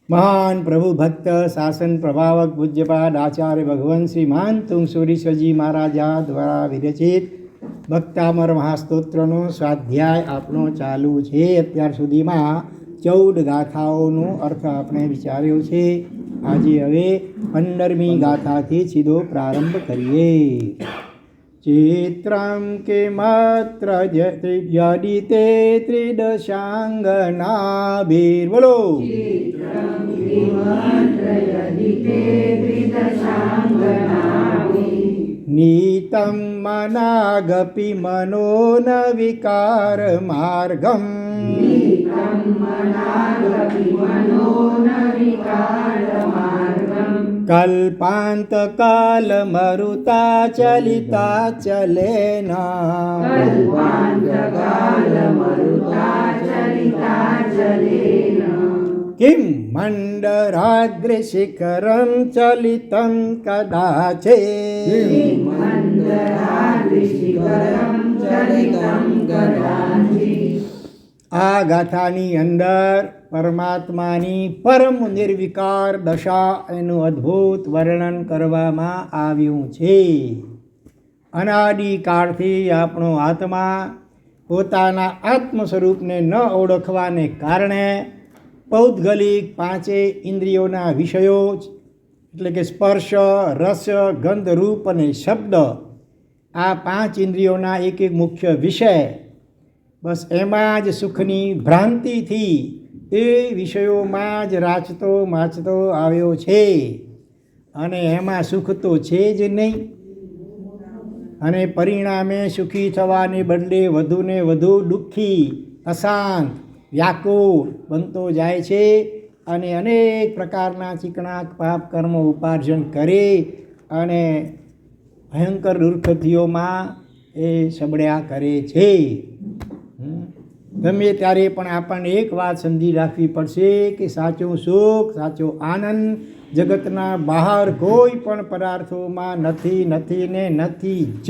મહાન પ્રભુ ભક્ત શાસન પ્રભાવક પૂજ્યપાદ આચાર્ય ભગવાન શ્રી મહાન તુંગસુરીશ્વરજી મહારાજા દ્વારા વિરચિત ભક્તામર મહાસ્તોત્રનો સ્વાધ્યાય આપણો ચાલુ છે. અત્યાર સુધીમાં 14 ગાથાઓનો અર્થ આપણે વિચાર્યો છે. આજે હવે 15મી ગાથાથી સીધો પ્રારંભ કરીએ. ચિત્રમ કે માત્ર જડિતે ત્રિદશાંગનાભીર બોલો. નીતમ મનાગપિ મનોન વિકાર માર્ગમ કલ્પાંતકાલ મરુતા ચલિતા ચલેના કિમ મંડરાદ્રિશિખરં ચલિतं કદાચે. આ ગાથાની અંદર પરમાત્માની પરમ નિર્વિકાર દશા એનું અદ્ભુત વર્ણન કરવામાં આવ્યું છે. અનાદિકાળથી આપણો આત્મા પોતાના આત્મ સ્વરૂપને ન ઓળખવાને કારણે પૌદ્ગલિક 5 ઇન્દ્રિયોના વિષયો એટલે કે સ્પર્શ, રસ, ગંધ, રૂપ અને શબ્દ, આ 5 ઇન્દ્રિયોના એક મુખ્ય વિષય, બસ એમાં જ સુખની ભ્રાંતિથી એ વિષયોમાં જ રાચતો માચતો આવ્યો છે અને એમાં સુખ તો છે જ નહીં. અને પરિણામે સુખી થવાને બદલે વધુને વધુ દુઃખી, અશાંત, વ્યાકુળ બનતો જાય છે અને અનેક પ્રકારના ચીકણા પાપ કર્મ ઉપાર્જન કરે અને ભયંકર દુર્ગતિઓમાં એ સબળ્યા કરે છે. ગમે ત્યારે પણ આપણને એક વાત સમજી રાખવી પડશે કે સાચું સુખ, સાચો આનંદ જગતના બહાર કોઈ પણ પદાર્થોમાં નથી, નથી ને નથી જ.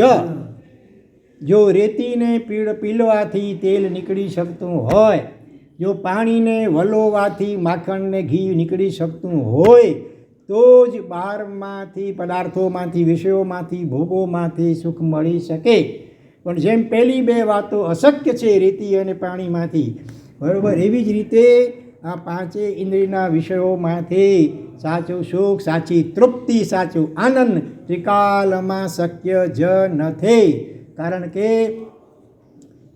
જો રેતીને પીલવાથી તેલ નીકળી શકતું હોય, જો પાણીને વલોવાથી માખણને ઘી નીકળી શકતું હોય, તો જ બહારમાંથી પદાર્થોમાંથી, વિષયોમાંથી, ભોગોમાંથી સુખ મળી શકે. પણ જેમ પહેલી 2 વાતો અશક્ય છે રેતી અને પાણીમાંથી, બરાબર, એવી જ રીતે આ 5 ઇન્દ્રિયના વિષયોમાંથી સાચું સુખ, સાચી તૃપ્તિ, સાચું આનંદ ત્રિકાલમાં શક્ય જ નથી. કારણ કે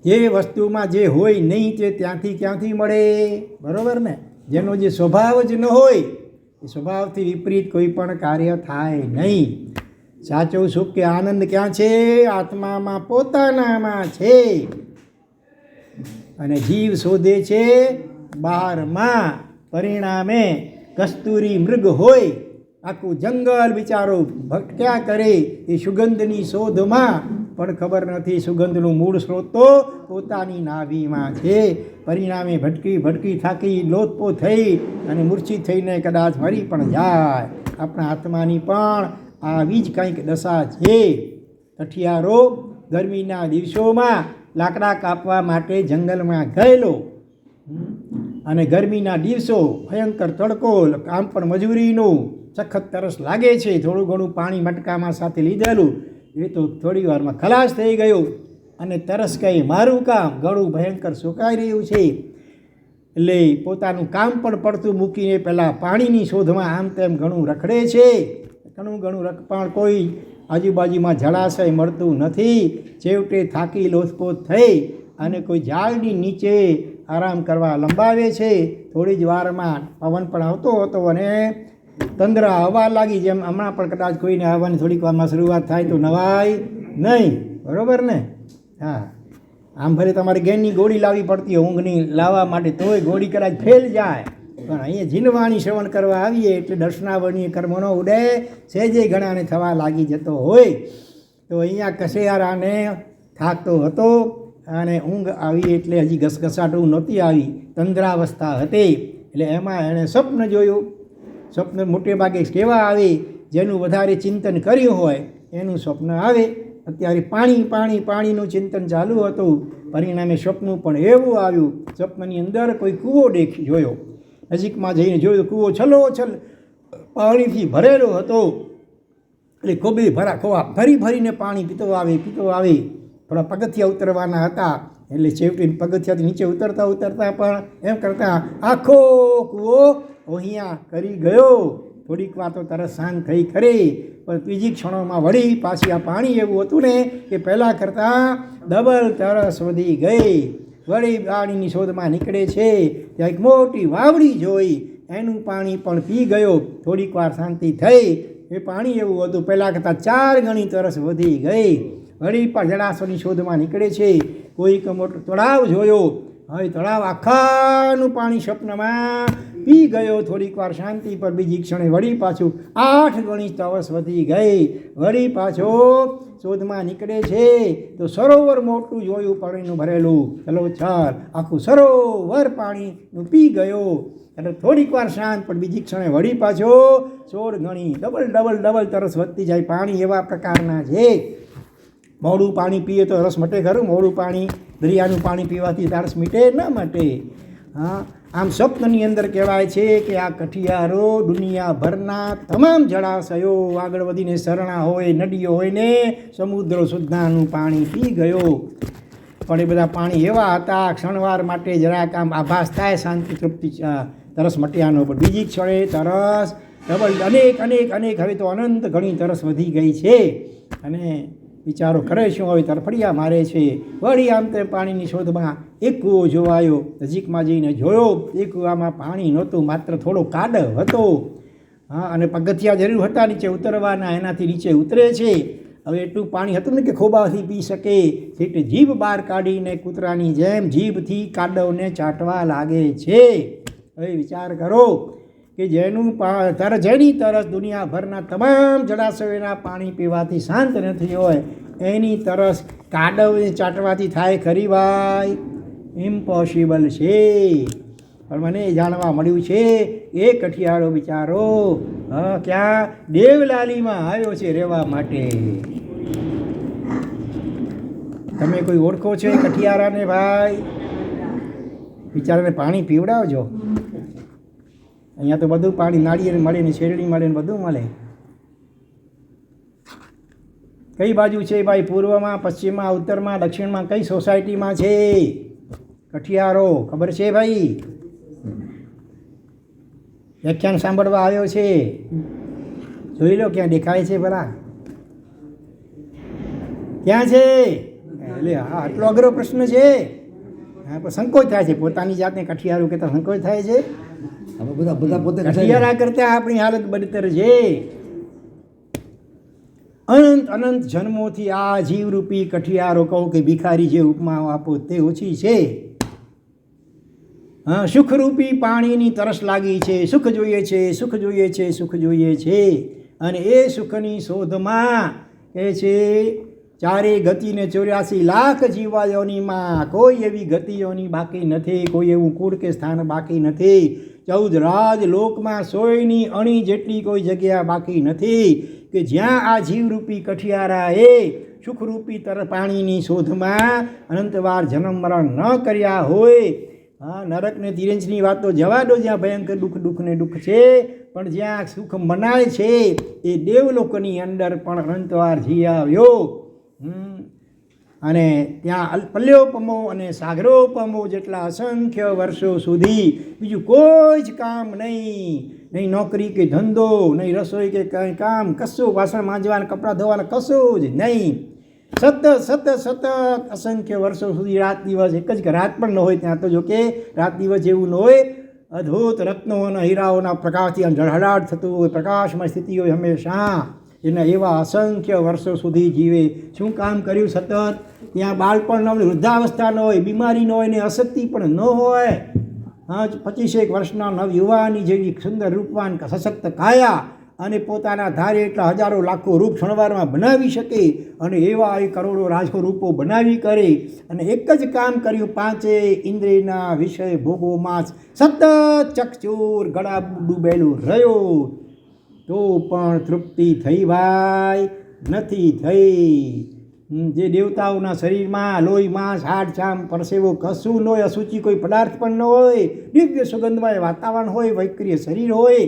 જે વસ્તુમાં જે હોય નહીં તે ક્યાંથી મળે, બરાબર ને. જેનો જે સ્વભાવ જ ન હોય એ સ્વભાવથી વિપરીત કોઈ પણ કાર્ય થાય નહીં. સાચું સુખ કે આનંદ ક્યાં છે? આત્મામાં, પોતાનામાં છે. અને જીવ શોધે છે બહારમાં. પરિણામે કસ્તુરી મૃગ હોય, આખું જંગલ બિચારો ભટક્યા કરે એ સુગંધની શોધમાં, પણ ખબર નથી સુગંધનું મૂળ સ્ત્રોત તો પોતાની નાભીમાં છે. પરિણામે ભટકી થાકી લોથપો થઈ અને મૂર્છિત થઈને કદાચ મરી પણ જાય. આપણા આત્માની પણ આવી જ કંઈક દશા છે. કઠિયારો ગરમીના દિવસોમાં લાકડા કાપવા માટે જંગલમાં ગયેલો અને ગરમીના દિવસો, ભયંકર તડકો, કામ પણ મજૂરીનું, સખત તરસ લાગે છે. થોડું ઘણું પાણી મટકામાં સાથે લીધેલું, એ તો થોડી વારમાં ખલાસ થઈ ગયું અને તરસ કહી મારું કામ, ગળું ભયંકર સુકાઈ રહ્યું છે. એટલે પોતાનું કામ પણ પડતું મૂકીને પહેલાં પાણીની શોધમાં આમ તેમ ઘણું રખડે છે. ઘણું પણ કોઈ આજુબાજુમાં જળાશય મળતું નથી. છેવટે થાકી લોથપોથ થઈ અને કોઈ ઝાડની નીચે આરામ કરવા લંબાવે છે. થોડી જ વારમાં પવન પણ આવતો હતો અને તંદ્રા હવા લાગી. જેમ હમણાં પણ કદાચ કોઈને આવવાની થોડીક વારમાં શરૂઆત થાય તો નવાય નહીં, બરાબર ને. હા, આમ ભલે તમારે ગેનની ગોળી લાવવી પડતી હોય ઊંઘની લાવવા માટે, તોય ગોળી કદાચ ફેલ જાય. પણ અહીંયા જીનવાણી શ્રવણ કરવા આવીએ એટલે દર્શનાવરણીય કર્મનો ઉદય સહેજે ઘણાને થવા લાગી જતો હોય. તો અહીંયા કસેયારાને થાકતો હતો અને ઊંઘ આવી એટલે હજી ઘસઘસાટું નહોતી આવી, તંદ્રાવસ્થા હતી. એટલે એમાં એણે સ્વપ્ન જોયું. સ્વપ્ન મોટે ભાગે કેવા આવે? જેનું વધારે ચિંતન કર્યું હોય એનું સ્વપ્ન આવે. અત્યારે પાણીનું ચિંતન ચાલુ હતું, પરિણામે સ્વપ્ન પણ એવું આવ્યું. સ્વપ્નની અંદર કોઈ કૂવો જોયો નજીકમાં જઈને જોયું તો કૂવો છલોછલ પાણીથી ભરેલો હતો. એટલે ખોબે ખોવા ફરી ફરીને પાણી પીતો આવે. થોડા પગથિયા ઉતરવાના હતા એટલે છેવટે પગથિયાથી નીચે ઉતરતા પણ એમ કરતાં આખો કૂવો ઓહિયા કરી ગયો. થોડીક વાર તો તરસ શાંત થઈ ખરી, પણ ત્રીજી ક્ષણોમાં વળી પાછી આ પાણી એવું હતું ને કે પહેલાં કરતાં ડબલ તરસ વધી ગઈ. વળી પાણીની શોધમાં નીકળે છે, ત્યાં એક મોટી વાવડી જોઈ, એનું પાણી પણ પી ગયો. થોડીક વાર શાંતિ થઈ. એ પાણી એવું હતું પહેલાં કરતાં 4 ગણી તરસ વધી ગઈ. વળી પણ જળાશયની શોધમાં નીકળે છે. કોઈક મોટો તળાવ જોયો. હવે તળાવ આખાનું પાણી સ્વપ્નમાં પી ગયો. થોડીક વાર શાંતિ પર બીજી ક્ષણે વળી પાછું 8 ગણી તરસ વધી ગઈ. વળી પાછો શોધમાં નીકળે છે તો સરોવર મોટું જોયું પાણીનું ભરેલું. ચલો ચાલ, આખું સરોવર પાણીનું પી ગયો. એટલે થોડીક વાર શાંત પણ બીજી ક્ષણે વળી પાછો 16 ગણી ડબલ તરસ વધતી જાય. પાણી એવા પ્રકારના છે. મોડું પાણી પીએ તો રસ મટે ખરું? મોડું પાણી, દરિયાનું પાણી પીવાથી તરસ મીટે ન મટે. હા, આમ સ્વપ્નની અંદર કહેવાય છે કે આ કઠિયારો દુનિયાભરના તમામ જળાશયો આગળ વધીને ઝરણા હોય, નદીઓ હોય ને સમુદ્રો સુદ્ધાનું પાણી પી ગયો. પણ એ બધા પાણી એવા હતા ક્ષણવાર માટે જરાક આમ આભાસ થાય શાંતિ તૃપ્તિ તરસ મટ્યાનો, પણ બીજી ક્ષણે તરસ ડબલ અનેક હવે તો અનંત ઘણી તરસ વધી ગઈ છે. અને વિચારો કરે શું હવે તરફડિયા મારે છે. વળી આમ તે પાણીની શોધમાં એક કૂવો જોવાયો. નજીકમાં જઈને જોયો, એ કૂવામાં પાણી નહોતું, માત્ર થોડો કાદવ હતો. હા, અને પગથિયા જરૂર હતા નીચે ઉતરવાના, એનાથી નીચે ઉતરે છે. હવે એટલું પાણી હતું ને કે ખોબાથી પી શકે. એટલે જીભ બહાર કાઢીને કૂતરાની જેમ જીભથી કાદવને ચાટવા લાગે છે. હવે વિચાર કરો કે જેની તરસ દુનિયાભરના તમામ જળાશયોના પાણી પીવાથી શાંત નથી હોય, એની તરસ કાદવને ચાટવાથી થાય ખરી ભાઈ? ઇમ્પોસિબલ છે. પણ મને જાણવા મળ્યું છે એ કઠિયારો બિચારો ક્યાં દેવલાલીમાં આવ્યો છે રહેવા માટે. તમે કોઈ ઓળખો છો એ કઠિયારાને ભાઈ? બિચારાને પાણી પીવડાવજો. અહીંયા તો બધું પાણી નાળિયેર મળે ને શેરડી મળે ને બધું મળે. કઈ બાજુ છે ભાઈ? પૂર્વમાં, પશ્ચિમમાં, ઉત્તરમાં, દક્ષિણમાં કઈ સોસાયટીમાં છે કઠિયારો? ખબર છે ભાઈ? વ્યાખ્યાન સાંભળવા આવ્યો છે? જોઈ લો ક્યાં દેખાય છે ભલા? ક્યાં છે? એટલે હા, આટલો અઘરો પ્રશ્ન છે. હા, પણ સંકોચ થાય છે પોતાની જાતને કઠિયારો કહેતા સંકોચ થાય છે. હવે બધા પોતે કઠિયારા કરતા આપણી હાલત બદતર છે. અનંત જન્મોથી આ જીવરૂપી કઠિયારો કહું કે ભિખારી જે ઉપમા આપો તે ઓછી છે. હા, સુખરૂપી પાણીની તરસ લાગી છે. સુખ જોઈએ છે. અને એ સુખની શોધમાં એ છે ચારે ગતિને 84 લાખ જીવાયોનીમાં કોઈ એવી ગતિઓની બાકી નથી, કોઈ એવું કુળ કે સ્થાન બાકી નથી. 14 રાજલોકમાં 100ની અણી જેટલી કોઈ જગ્યા બાકી નથી કે જ્યાં આ જીવરૂપી કઠિયારા એ સુખરૂપી પાણીની શોધમાં અનંતવાર જન્મ મરણ ન કર્યા હોય. હા, નરક ને તિરંજની વાત તો જવા દો, જ્યાં ભયંકર દુઃખ છે. પણ જ્યાં સુખ મનાય છે એ દેવલોકની અંદર પણ અનંતવાર જી આવ્યો. અને ત્યાં પલ્યોપમો અને સાગરોપમો જેટલા અસંખ્ય વર્ષો સુધી બીજું કોઈ જ કામ નહીં નોકરી કે ધંધો, નહીં રસોઈ કે કંઈ કામ, કશું વાસણ માંજવાના, કપડાં ધોવાના, કશું જ નહીં. સતત અસંખ્ય વર્ષો સુધી રાત દિવસ એક જ, રાત પણ ન હોય ત્યાં તો, જો કે રાત દિવસ જેવું ન હોય. અદ્ભુત રત્નો અને હીરાઓના પ્રકાશથી ઝળહળાટ થતું હોય, પ્રકાશમાં સ્થિતિ હોય હંમેશા. એના એવા અસંખ્ય વર્ષો સુધી જીવે. શું કામ કર્યું? સતત ત્યાં બાળપણ ન હોય, વૃદ્ધાવસ્થા ન હોય, બીમારી ન હોય ને અશક્તિ પણ ન હોય. હા, 25 વર્ષના નવયુવાની જેવી સુંદર રૂપવાન સશક્ત કાયા અને પોતાના ધારે એટલા હજારો લાખો રૂપ ક્ષણવારમાં બનાવી શકે. અને એવા એ કરોડો લાખો રૂપો બનાવી કરે. અને એક જ કામ કર્યું, 5 ઇન્દ્રિયના વિષય ભોગોમાં સતત ચકચોર ગળા ડૂબેલું રહ્યો. તો પણ તૃપ્તિ થઈ ભાઈ? નથી થઈ. જે દેવતાઓના શરીરમાં લોહી માંસ હાડ ચામ પરસેવો કશું ન હોય, અશુચિ કોઈ પદાર્થ પણ ન હોય, દિવ્ય સુગંધમય વાતાવરણ હોય, વૈક્રિય શરીર હોય,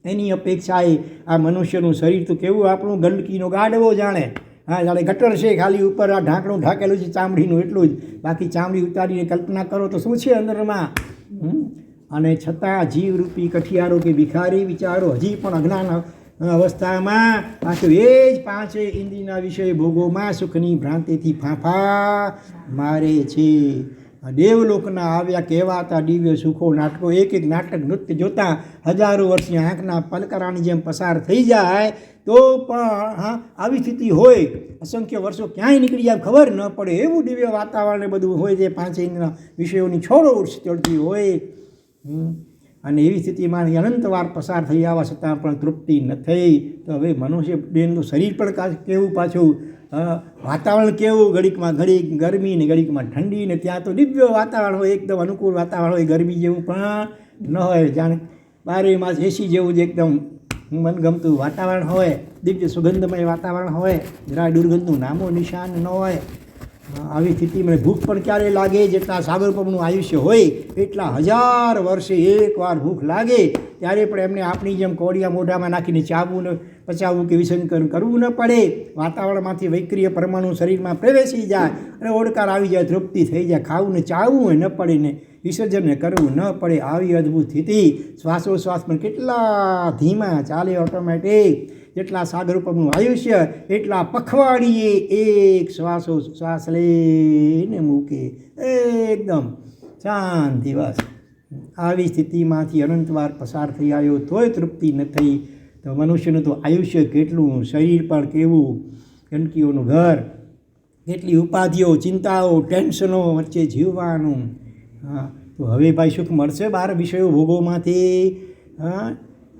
એની અપેક્ષાએ આ મનુષ્યનું શરીર તો કેવું આપણું ગંદકીનો ગાડવો જાણે. હા, જાણે ગટર છે, ખાલી ઉપર આ ઢાંકણું ઢાંકેલું છે ચામડીનું એટલું જ, બાકી ચામડી ઉતારીને કલ્પના કરો તો શું છે અંદરમાં. અને છતાં જીવરૂપી કઠિયારો કે ભિખારી વિચારો હજી પણ અજ્ઞાન અવસ્થામાં પાછું એ જ પાંચે ઇન્દ્રિયના વિષય ભોગોમાં સુખની ભ્રાંતિથી ફાંફા મારે છે. દેવલોકના આવ્યા કહેવાતા દિવ્ય સુખો નાટકો, એક એક નાટક નૃત્ય જોતાં હજારો વર્ષની આંખના પલકરાની જેમ પસાર થઈ જાય તો પણ હા આવી સ્થિતિ હોય, અસંખ્ય વર્ષો ક્યાંય નીકળી જાય ખબર ન પડે એવું દિવ્ય વાતાવરણ બધું હોય, જે પાંચે ઇન્દ્રિયના વિષયોની છોડો ચડતી હોય. અને એવી સ્થિતિમાં અનંતવાર પસાર થઈ આવવા છતાં પણ તૃપ્તિ ન થઈ. તો હવે મનુષ્ય દેહનું શરીર પણ કેવું, પાછું વાતાવરણ કેવું, ઘડીકમાં ઘડીક ગરમી ને ઘડીકમાં ઠંડી ને ત્યાં તો દિવ્ય વાતાવરણ હોય, એકદમ અનુકૂળ વાતાવરણ હોય, ગરમી જેવું પણ ન હોય, જાણે 12 માસ એસી જેવું જ એકદમ મનગમતું વાતાવરણ હોય, દિવ્ય સુગંધમય વાતાવરણ હોય, જરા દુર્ગંધનું નામો નિશાન ન હોય. આવી સ્થિતિમાં ભૂખ પણ ક્યારે લાગે, જેટલા સાગર પગનું આયુષ્ય હોય એટલા 1000 વર્ષે એકવાર ભૂખ લાગે ત્યારે પણ એમને આપણી જેમ કોડિયા મોઢામાં નાખીને ચાવવું ને પચાવવું કે વિસર્જન કરવું ન પડે. વાતાવરણમાંથી વૈક્રિય પરમાણુ શરીરમાં પ્રવેશી જાય અને ઓડકાર આવી જાય, તૃપ્તિ થઈ જાય, ખાવું ને ચાવવું ન પડે ને વિસર્જન કરવું ન પડે. આવી અદ્ભુત સ્થિતિ. શ્વાસોશ્વાસ પણ કેટલા ધીમા ચાલે, ઓટોમેટિક. જેટલા સાગરરૂપનું આયુષ્ય એટલા પખવાડીએ એક શ્વાસોશ્વાસ લઈને મૂકે, એકદમ શાંતિ. બસ આવી સ્થિતિમાંથી અનંતવાર પસાર થઈ આવ્યો તોય તૃપ્તિ ન થઈ. તો મનુષ્યનું તો આયુષ્ય કેટલું, શરીર પણ કેવું, ગંદકીઓનું ઘર, કેટલી ઉપાધિઓ, ચિંતાઓ, ટેન્શનો વચ્ચે જીવવાનું. હા, તો હવે ભાઈ સુખ મળશે 12 વિષયો ભોગોમાંથી? હા,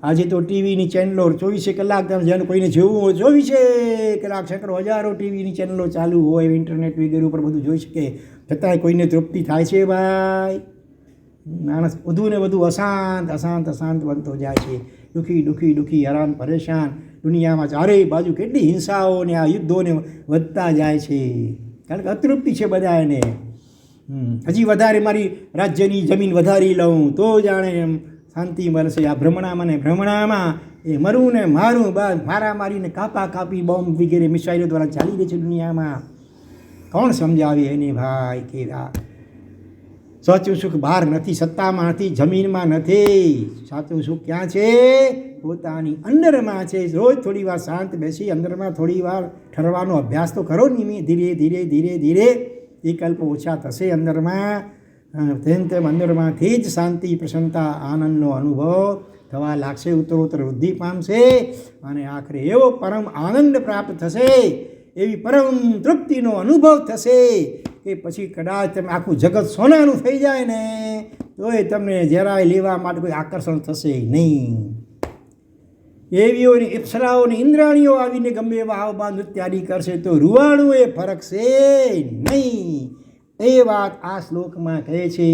આજે તો ટીવીની ચેનલો 24 કલાક, જેને કોઈને જોવું હોય 24 કલાક સેંકડો હજારો ટીવીની ચેનલો ચાલુ હોય, ઇન્ટરનેટ વગેરે ઉપર બધું જોઈ શકે, છતાંય કોઈને તૃપ્તિ થાય છે ભાઈ? માણસ વધુ ને વધુ અશાંત બનતો જાય છે, દુઃખી, હેરાન પરેશાન. દુનિયામાં ચારેય બાજુ કેટલી હિંસાઓ ને આ યુદ્ધોને વધતા જાય છે, કારણ કે અતૃપ્તિ છે બધા એને. હજી વધારે મારી રાજ્યની જમીન વધારી લઉં તો જાણે એમ શાંતિ મળશે. આ ભ્રમણામાં એ મરું ને મારું, બસ મારા મારીને કાપી બોમ્બ વગેરે મિસાઇલો દ્વારા ચાલી રહી છે દુનિયામાં. કોણ સમજાવે એને ભાઈ કે આ સાચું સુખ બહાર નથી, સત્તામાં નથી, જમીનમાં નથી. સાચું સુખ ક્યાં છે? પોતાની અંદરમાં છે. રોજ થોડી વાર શાંત બેસી અંદરમાં થોડી વાર ઠરવાનો અભ્યાસ તો કરો. ધીરે વિકલ્પો ઓછા થશે અંદરમાં. તેમ અંદરમાંથી જ શાંતિ, પ્રસન્નતા, આનંદનો અનુભવ થવા લાગશે, ઉત્તરોત્તર વૃદ્ધિ પામશે અને આખરે એવો પરમ આનંદ પ્રાપ્ત થશે, એવી પરમ તૃપ્તિનો અનુભવ થશે કે પછી કદાચ તમે આખું જગત સોનાનું થઈ જાય ને તોય તમને જરાય લેવા માટે કોઈ આકર્ષણ થશે નહીં. એવીઓની અપ્સરાઓની ઇન્દ્રાણીઓ આવીને ગમે એવા હાવભાવ નૃત્યાદિ કરશે તો રૂવાણું એ ફરકશે નહીં. એ વાત આ શ્લોકમાં કહે છે.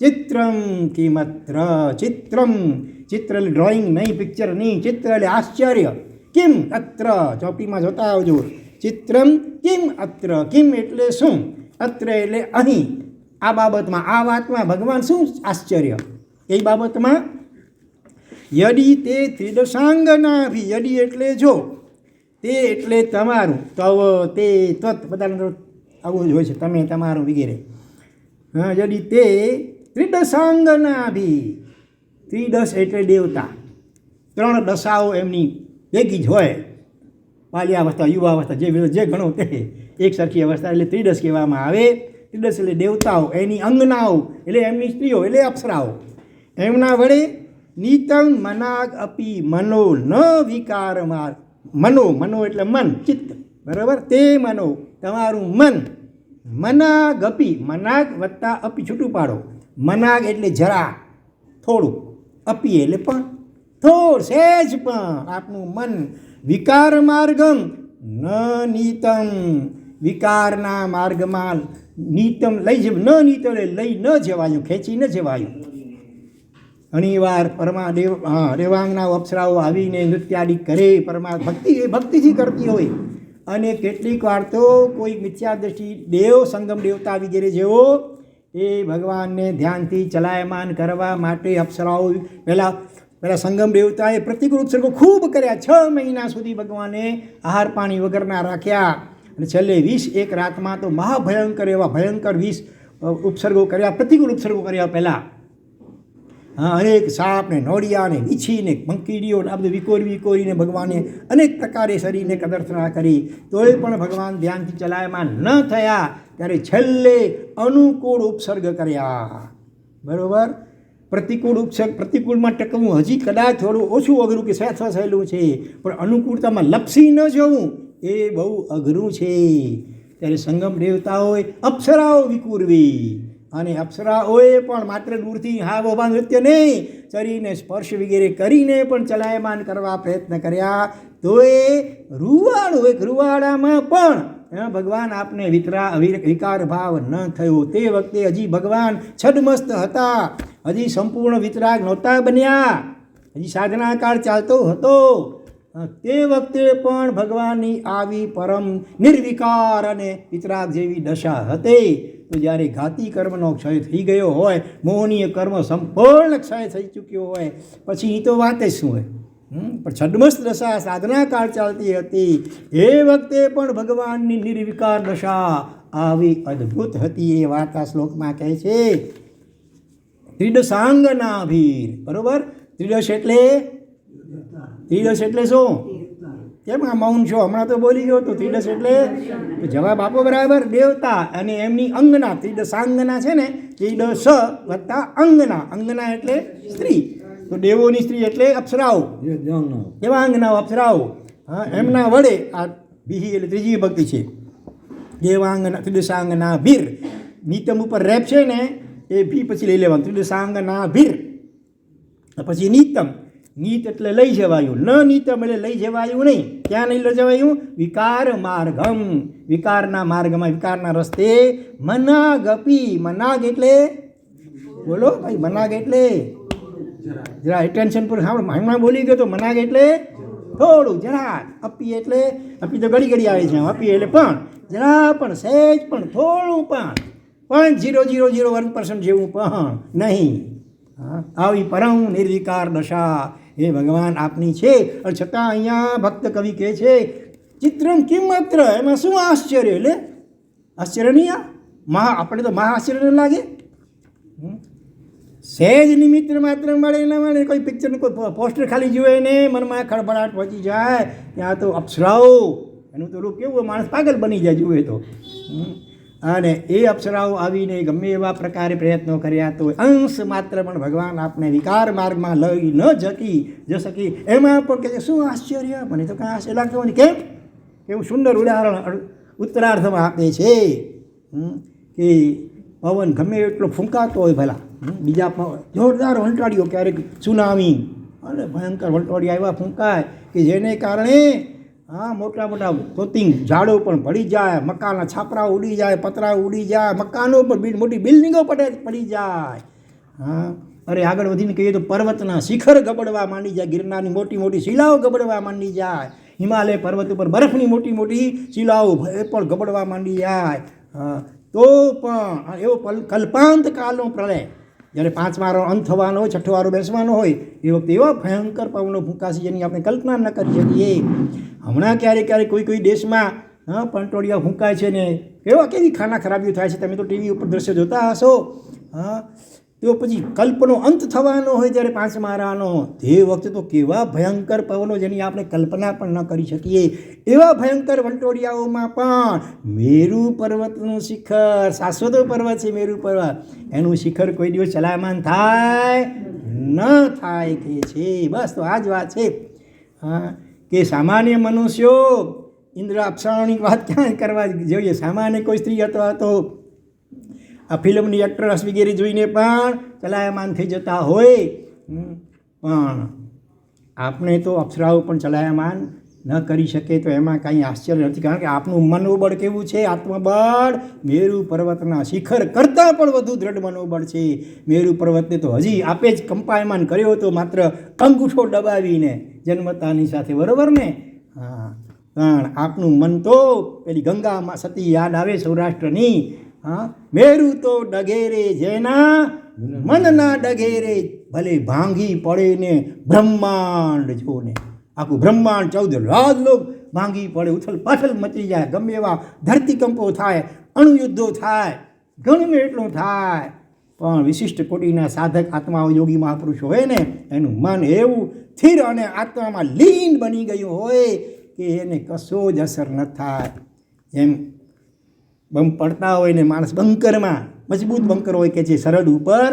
ચિત્રમ કિમત્ર ચિત્રમ, ચિત્ર એટલે ડ્રોઈંગ નહીં, પિક્ચર નહીં, ચિત્ર એટલે આશ્ચર્ય. કિમ અત્ર, ચોપડીમાં જોતા આવજો. ચિત્રમ કિમ અત્ર, કિમ એટલે શું, અત્ર એટલે અહીં, આ બાબતમાં, આ વાતમાં ભગવાન શું આશ્ચર્ય એ બાબતમાં. યદી તે ત્રિદશાંગનાભી, યદી એટલે જો, તે એટલે તમારું, તવ તે ત્વત બધા આવું જ હોય છે, તમે તમારું વગેરે. હા, યદી તે ત્રિદશાંગનાભી, ત્રિદશ એટલે દેવતા, 3 દશાઓ એમની ભેગી જ હોય. બાલ્યાવસ્થા, યુવાવસ્થા, જે ગણો તે એક સરખી અવસ્થા એટલે ત્રિદશ કહેવામાં આવે. ત્રિદશ એટલે દેવતાઓ, એની અંગનાઓ એટલે એમની સ્ત્રીઓ એટલે અપ્સરાઓ. એમના વડે નીતમ મનાગ અપી મનો ન વિકાર માર. મનો એટલે મન, ચિત્ત, બરાબર? તે મનો તમારું મન. મનાગ અપી, મનાગ વત્તા અપી છૂટું પાડો. મનાગ એટલે જરા, થોડું, અપી એટલે પણ, થોડ સહેજ પણ આપનું મન વિકાર માર્ગમ ન નીતમ, વિકારના માર્ગમાં નીતમ લઈ જવું, ન નીતમ લઈ ન જવાયું, ખેંચી ન જવાયું. ઘણીવાર દેવાંગના અપ્સરાઓ આવીને નૃત્યાદિ કરે, ભક્તિથી કરતી હોય અને કેટલીક વાર તો કોઈ મિથ્યાદૃષ્ટિ દેવ સંગમ દેવતા વગેરે જેવો એ ભગવાનને ધ્યાનથી ચલાયમાન કરવા માટે અપ્સરાઓ પહેલાં સંગમ દેવતાએ પ્રતિકૂળ ઉપસર્ગો ખૂબ કર્યા. 6 મહિના સુધી ભગવાને આહાર પાણી વગરના રાખ્યા અને છેલ્લે 21 રાતમાં તો મહાભયંકર એવા ભયંકર 20 ઉપસર્ગો કર્યા, પ્રતિકૂળ ઉપસર્ગો કર્યા પહેલાં. અનેક સાપ ને નોળિયા ને વીછી ને મંકીડીઓ આ બધું વિકોરીને ભગવાને અનેક પ્રકારે શરીરને કદર્શના કરી. તોય પણ ભગવાન ધ્યાનથી ચલાયમાન ન થયા. ત્યારે છેલ્લે અનુકૂળ ઉપસર્ગ કર્યા. બરાબર. પ્રતિકૂળમાં ટકવું હજી કદાચ થોડું ઓછું અઘરું કે સહેલું છે, પણ અનુકૂળતામાં લપસી ન જવું એ બહુ અઘરું છે. ત્યારે સંગમ દેવતાઓએ અપ્સરાઓ વિકુરવી અને અપ્સરાઓએ પણ માત્ર દૂરથી હા બોબા નૃત્ય નહીં, શરીરને સ્પર્શ વગેરે કરીને પણ ચલાયમાન કરવા પ્રયત્ન કર્યા. તો એ રૂવાડામાં પણ ભગવાન આપને વિકાર ભાવ ન થયો. તે વખતે હજી ભગવાન છદમસ્ત હતા, હજી સંપૂર્ણ વિતરાગ નહોતા બન્યા, હજી સાધના કાળ ચાલતો હતો. તે વખતે પણ ભગવાનની આવી પરમ નિર્વિકાર અને વિતરાગ જેવી દશા હતી. તો જ્યારે ઘાતી કર્મનો ક્ષય થઈ ગયો હોય, મોહનીય કર્મ સંપૂર્ણ ક્ષય થઈ ચૂક્યો હોય, પછી તો વાત જ શું હોય. પણ છદ્મસ્ત દશા સાધના કાળ ચાલતી હતી. એ વખતે પણ ભગવાનની નિર્વિકાર દશા આવી અદ્ભુત હતી. એ વાત આ શ્લોકમાં કહે છે. ત્રિદશાંગના ભીર. બરોબર. ત્રિદશ એટલે શું? કેમ આ મૌન છો? હમણાં તો બોલી ગયો તો. ત્રિદશ એટલે જવાબ આપો બરાબર. દેવતા અને એમની અંગના. ત્રિદશાંગના છે ને, ત્રિદશ વત્તા અંગના. અંગના એટલે સ્ત્રી. તો દેવોની સ્ત્રી એટલે અપ્સરાઓ, દેવાંગનાઓ અપ્સરાઓ. એમના વડે આ બીજી એટલે ત્રીજી ભક્તિ છે. દેવાંગના ત્રિદશાંગના ભીર. નીતમ ઉપર રેપ છે ને, એ ભી પછી લઈ લેવાનું. ત્રિદશાંગના ભીર પછી નીતમ. નીત એટલે લઈ જવાયું, ન નીતમ એટલે લઈ જવાયું નહીં. ક્યાં નહીં લઈ જવાયું? વિકાર માર્ગમ. વિકારના માર્ગમાં, વિકારના રસ્તે. મનાગપી. મનાગ એટલે બોલો ભાઈ. મનાગ એટલે જરા એટેન્શન પર સાંભળો. હમણાં બોલી ગયો તો. મનાગ એટલે થોડું, જરા. અપી એટલે અપી તો ઘડી આવે છે. અપી એટલે પણ જરા પણ, સહેજ પણ, થોડું પણ 0.001% જેવું પણ નહીં. આવી પરમ નિર્વિકાર દશા એ ભગવાન આપની છે. અને છતાં અહીંયા ભક્ત કવિ કહે છે ચિત્રમ કિમ માત્ર. એમાં શું આશ્ચર્ય? એટલે આશ્ચર્ય નહીં. આપણે તો મહા આશ્ચર્ય લાગે. સહેજ નિમિત્ત માત્ર મળે ન મળે. કોઈ પિક્ચરનું કોઈ પોસ્ટર ખાલી જુએ ને મનમાં ખળભળાટ પહોંચી જાય. ત્યાં તો અપ્સરાઓ. એનું તો રૂપ કેવું, માણસ પાગલ બની જાય જુએ તો. અને એ અપ્સરાઓ આવીને ગમે એવા પ્રકારે પ્રયત્નો કર્યા તો અંશ માત્ર પણ ભગવાન આપને વિકાર માર્ગમાં લઈ ન શકી. એમાં પણ કે શું આશ્ચર્ય? મને તો કાંઈ આશ્ચર્ય લાગતો નથી. કેમ? એવું સુંદર ઉદાહરણ ઉત્તરાર્ધમાં આપે છે કે પવન ગમે એટલો ફૂંકાતો હોય ભલા, બીજા જોરદાર વંટાળીઓ, ક્યારેક સુનામી અને ભયંકર વંટાળીઓ એવા ફૂંકાય કે જેને કારણે મોટા તોતિંગ ઝાડો પણ પડી જાય, મકાનના છાપરા ઉડી જાય, પતરા ઉડી જાય, મકાનો પણ મોટી બિલ્ડિંગો પડી જાય. અરે આગળ વધીને કહીએ તો પર્વતના શિખર ગબડવા માંડી જાય, ગિરનારની મોટી મોટી શિલાઓ ગબડવા માંડી જાય, હિમાલય પર્વત ઉપર બરફની મોટી મોટી શિલાઓ એ પણ ગબડવા માંડી જાય. તો પણ એવો કલ્પાંત કાળનો પ્રલય જ્યારે 5 વારો અંત થવાનો હોય, 6 વારો બેસવાનો હોય, એ વખતે એવા ભયંકર પવનો ફૂંકાશે જેની આપણે કલ્પના ન કરી શકીએ. હમણાં ક્યારેક કોઈ દેશમાં પંટોળિયા ફૂંકાય છે ને કેવી ખાના ખરાબીઓ થાય છે. તમે તો ટીવી ઉપર દ્રશ્ય જોતા હશો. તો પછી કલ્પનો અંત થવાનો હોય જ્યારે 5 મારાનો, તે વખતે તો કેવા ભયંકર પવનો જેની આપણે કલ્પના પણ ન કરી શકીએ. એવા ભયંકર વંટોળિયાઓમાં પણ મેરુ પર્વતનું શિખર, શાશ્વત પર્વત છે મેરુ પર્વત, એનું શિખર કોઈ દિવસ ચલાયમાન થાય ન થાય કે છે. બસ તો આ જ વાત છે કે સામાન્ય મનુષ્યો ઇન્દ્ર અપ્સરાઓની વાત ક્યાં કરવા જોઈએ. સામાન્ય કોઈ સ્ત્રી અથવા તો આ ફિલ્મની એક્ટ્રેસ વગેરે જોઈને પણ ચલાયમાન થઈ જતા હોય, પણ આપણે તો અપ્સરાઓ પણ ચલાયમાન ન કરી શકે. તો એમાં કાંઈ આશ્ચર્ય નથી, કારણ કે આપનું મનોબળ કેવું છે? આત્મબળ મેરુ પર્વતના શિખર કરતાં પણ વધુ દ્રઢ મનોબળ છે. મેરુ પર્વતને તો હજી આપે જ કંપાયમાન કર્યો હતો માત્ર અંગૂઠો દબાવીને જન્મતાની સાથે, બરાબર ને? પણ આપનું મન તો પેલી ગંગામાં સતી યાદ આવે સૌરાષ્ટ્રની. હા, મેરું તો ડગેરે જેના મન ના ડગેરે, ભલે ભાંગી પડે ને બ્રહ્માંડ જોને. આખું બ્રહ્માંડ 14 લાખ લોક ભાંગી પડે, ઉથલ પાથલ મચી જાય, ગમે એવા ધરતીકંપો થાય, અણુયુદ્ધો થાય, ગમે એટલું થાય, પણ વિશિષ્ટ કોટીના સાધક આત્માઓ યોગી મહાપુરુષો હોય ને એનું મન એવું સ્થિર અને આત્મામાં લીન બની ગયું હોય કે એને કશો જ અસર ન થાય. એમ બમ પડતા હોય ને માણસ બંકરમાં, મજબૂત બંકર હોય કે જે સરહદ ઉપર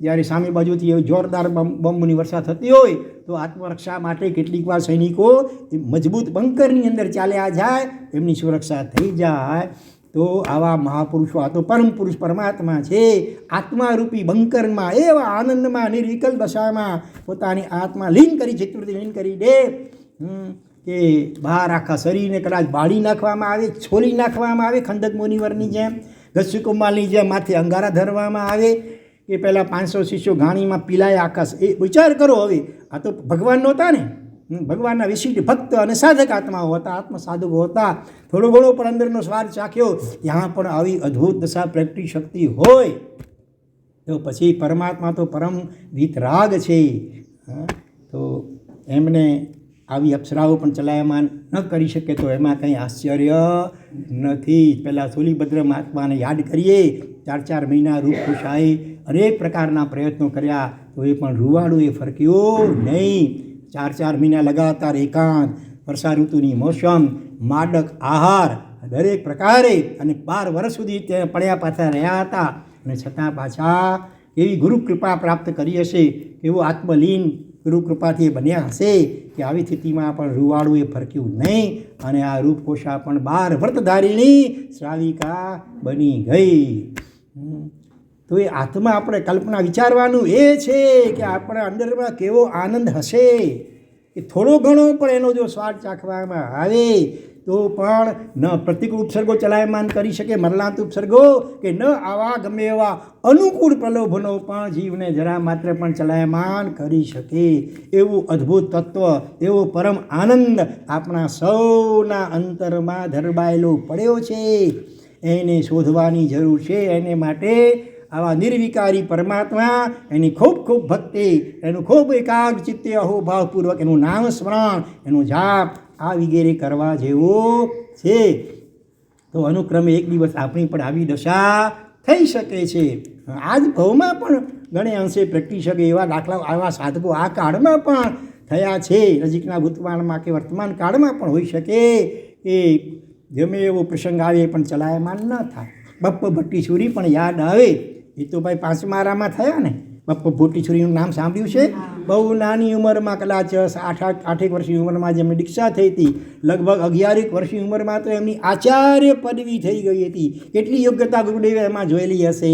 જ્યારે સામે બાજુથી એવી જોરદાર બોમ્બની વર્ષા થતી હોય તો આત્મરક્ષા માટે કેટલીક વાર સૈનિકો એ મજબૂત બંકરની અંદર ચાલ્યા જાય, એમની સુરક્ષા થઈ જાય. તો આવા મહાપુરુષો, આ તો પરમ પુરુષ પરમાત્મા છે, આત્મારૂપી બંકરમાં એવા આનંદમાં નિર્વિકલ્પ દશામાં પોતાની આત્મા લીન કરી, ચિત્તવૃત્તિ લીન કરી દે કે બહાર આખા શરીરને કદાચ બાળી નાખવામાં આવે, છોલી નાખવામાં આવે, ખંડક મુનિવરની જેમ, ગસ્યકુમારની જેમ માથે અંગારા ધરવામાં આવે, કે પહેલાં 500 શિષ્યો ઘાણીમાં પીલાય આકાશ. એ વિચાર કરો હવે, આ તો ભગવાન નહોતા ને, ભગવાનના વિશિષ્ટ ભક્ત અને સાધક આત્માઓ હતા, આત્મ સાધકો હતા. થોડો ઘણો પણ અંદરનો સ્વાદ ચાખ્યો, ત્યાં પણ આવી અદ્ભુત દશા પ્રગટી શક્તિ હોય તો પછી પરમાત્મા તો પરમ વીતરાગ છે. તો એમને આવી અપ્સરાઓ પણ ચલાયમાન ન કરી શકે તો એમાં કંઈ આશ્ચર્ય નથી. પહેલાં શૂલિભદ્ર મહાત્માને યાદ કરીએ, 4 મહિના રૂપ ખુશાઈ અનેક પ્રકારના પ્રયત્નો કર્યા તો એ પણ રૂવાડું એ ફરક્યું નહીં. 4 મહિના લગાતાર એકાંત, વર્ષા ઋતુની મોસમ, માદક આહાર દરેક પ્રકારે, અને 12 વર્ષ સુધી તે પડ્યા પાછા રહ્યા હતા, અને છતાં પાછા એવી ગુરુ કૃપા પ્રાપ્ત કરી હશે, એવું આત્મલીન ગુરુ કૃપાથી બન્યા હશે કે આવી સ્થિતિમાં પણ રૂવાડું એ ફરક્યું નહીં, અને આ રૂપકોશા પણ 12 વ્રતધારીણી શ્રાવિકા બની ગઈ. તો એ આત્મા આપણે કલ્પના વિચારવાનું એ છે કે આપણા અંદરમાં કેવો આનંદ હશે, કે થોડો ઘણો પણ એનો જો સ્વાદ ચાખવામાં આવે તો પણ ન પ્રતિકૂળ ઉપસર્ગો ચલાયમાન કરી શકે, મરલાંત ઉપસર્ગો, કે ન આવા ગમે એવા અનુકૂળ પ્રલોભનો પણ જીવને જરા માત્ર પણ ચલાયમાન કરી શકે. એવું અદ્ભુત તત્વ, એવો પરમ આનંદ આપણા સૌના અંતરમાં ધરબાયેલો પડ્યો છે. એને શોધવાની જરૂર છે. એને માટે આવા નિર્વિકારી પરમાત્મા, એની ખૂબ ખૂબ ભક્તિ, એનું ખૂબ એકાગ્ર ચિત્તે અહોભાવપૂર્વક એનું નામ સ્મરણ, એનું જાપ આ વગેરે કરવા જેવું છે. તો અનુક્રમે એક દિવસ આપણી પણ આવી દશા થઈ શકે છે. આજ ભવમાં પણ ઘણે અંશે પ્રગટી શકે એવા દાખલાઓ આવા સાધકો આ કાળમાં પણ થયા છે. નજીકના ભૂતકાળમાં કે વર્તમાન કાળમાં પણ હોઈ શકે કે ગમે એવો પ્રસંગ આવે પણ ચલાયમાન ન થાય. બપ્પ ભટ્ટીસુરી પણ યાદ આવે. એ તો ભાઈ 5મારામાં થયા ને. બપ્પ ભટ્ટીસુરીનું નામ સાંભળ્યું છે? બહુ નાની ઉંમરમાં, કદાચ 8 વર્ષની ઉંમરમાં જેમની દીક્ષા થઈ હતી, લગભગ 11 વર્ષની ઉંમરમાં તો એમની આચાર્ય પદવી થઈ ગઈ હતી. કેટલી યોગ્યતા ગુરુદેવે એમાં જોયેલી હશે.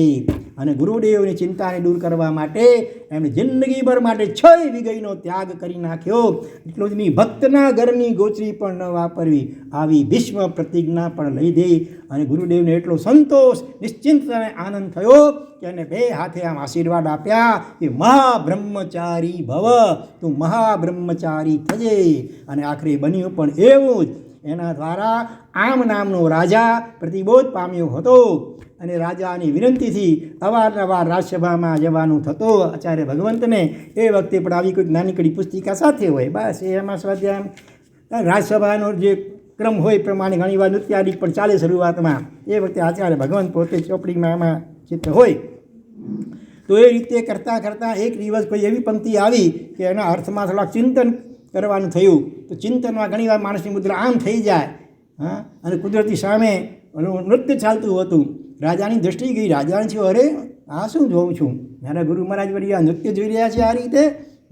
અને ગુરુદેવની ચિંતાને દૂર કરવા માટે એમણે જિંદગીભર માટે 6 વીઘઈનો ત્યાગ કરી નાખ્યો. એટલું જ નહીં, ભક્તના ઘરની ગોચરી પણ ન વાપરવી, આવી ભીષ્મ પ્રતિજ્ઞા પણ લઈ દે. અને ગુરુદેવને એટલો સંતોષ, નિશ્ચિંત અને આનંદ થયો કે એને 2 હાથે આમ આશીર્વાદ આપ્યા કે મહાબ્રહ્મચારી ભવ, તું મહાબ્રહ્મચારી થજે. અને આખરે બન્યું પણ એવું જ. એના દ્વારા આમ નામનો રાજા પ્રતિબોધ પામ્યો હતો, અને રાજાની વિનંતીથી અવારનવાર રાજસભામાં જવાનું થતું આચાર્ય ભગવંતને. એ વખતે પણ આવી કોઈક નાનીકડી પુસ્તિકા સાથે હોય, બસ એમાં સ્વાધ્યાય રાજસભાનો જે ક્રમ હોય પ્રમાણે ઘણીવાર નૃત્યાદિક પણ ચાલે શરૂઆતમાં. એ વખતે આચાર્ય ભગવંત પોતે ચોપડીમાં એમાં ચિત્ર હોય. તો એ રીતે કરતાં કરતાં એક દિવસ કોઈ એવી પંક્તિ આવી કે એના અર્થમાં થોડાક ચિંતન કરવાનું થયું. તો ચિંતનમાં ઘણીવાર માણસની મુદ્રા આમ થઈ જાય. અને કુદરતી સામે નૃત્ય ચાલતું હતું. રાજાની દૃષ્ટિ ગઈ. રાજાને થયું, અરે આ શું જોઉં છું, મારા ગુરુ મહારાજ વળી આ નૃત્ય જોઈ રહ્યા છે આ રીતે,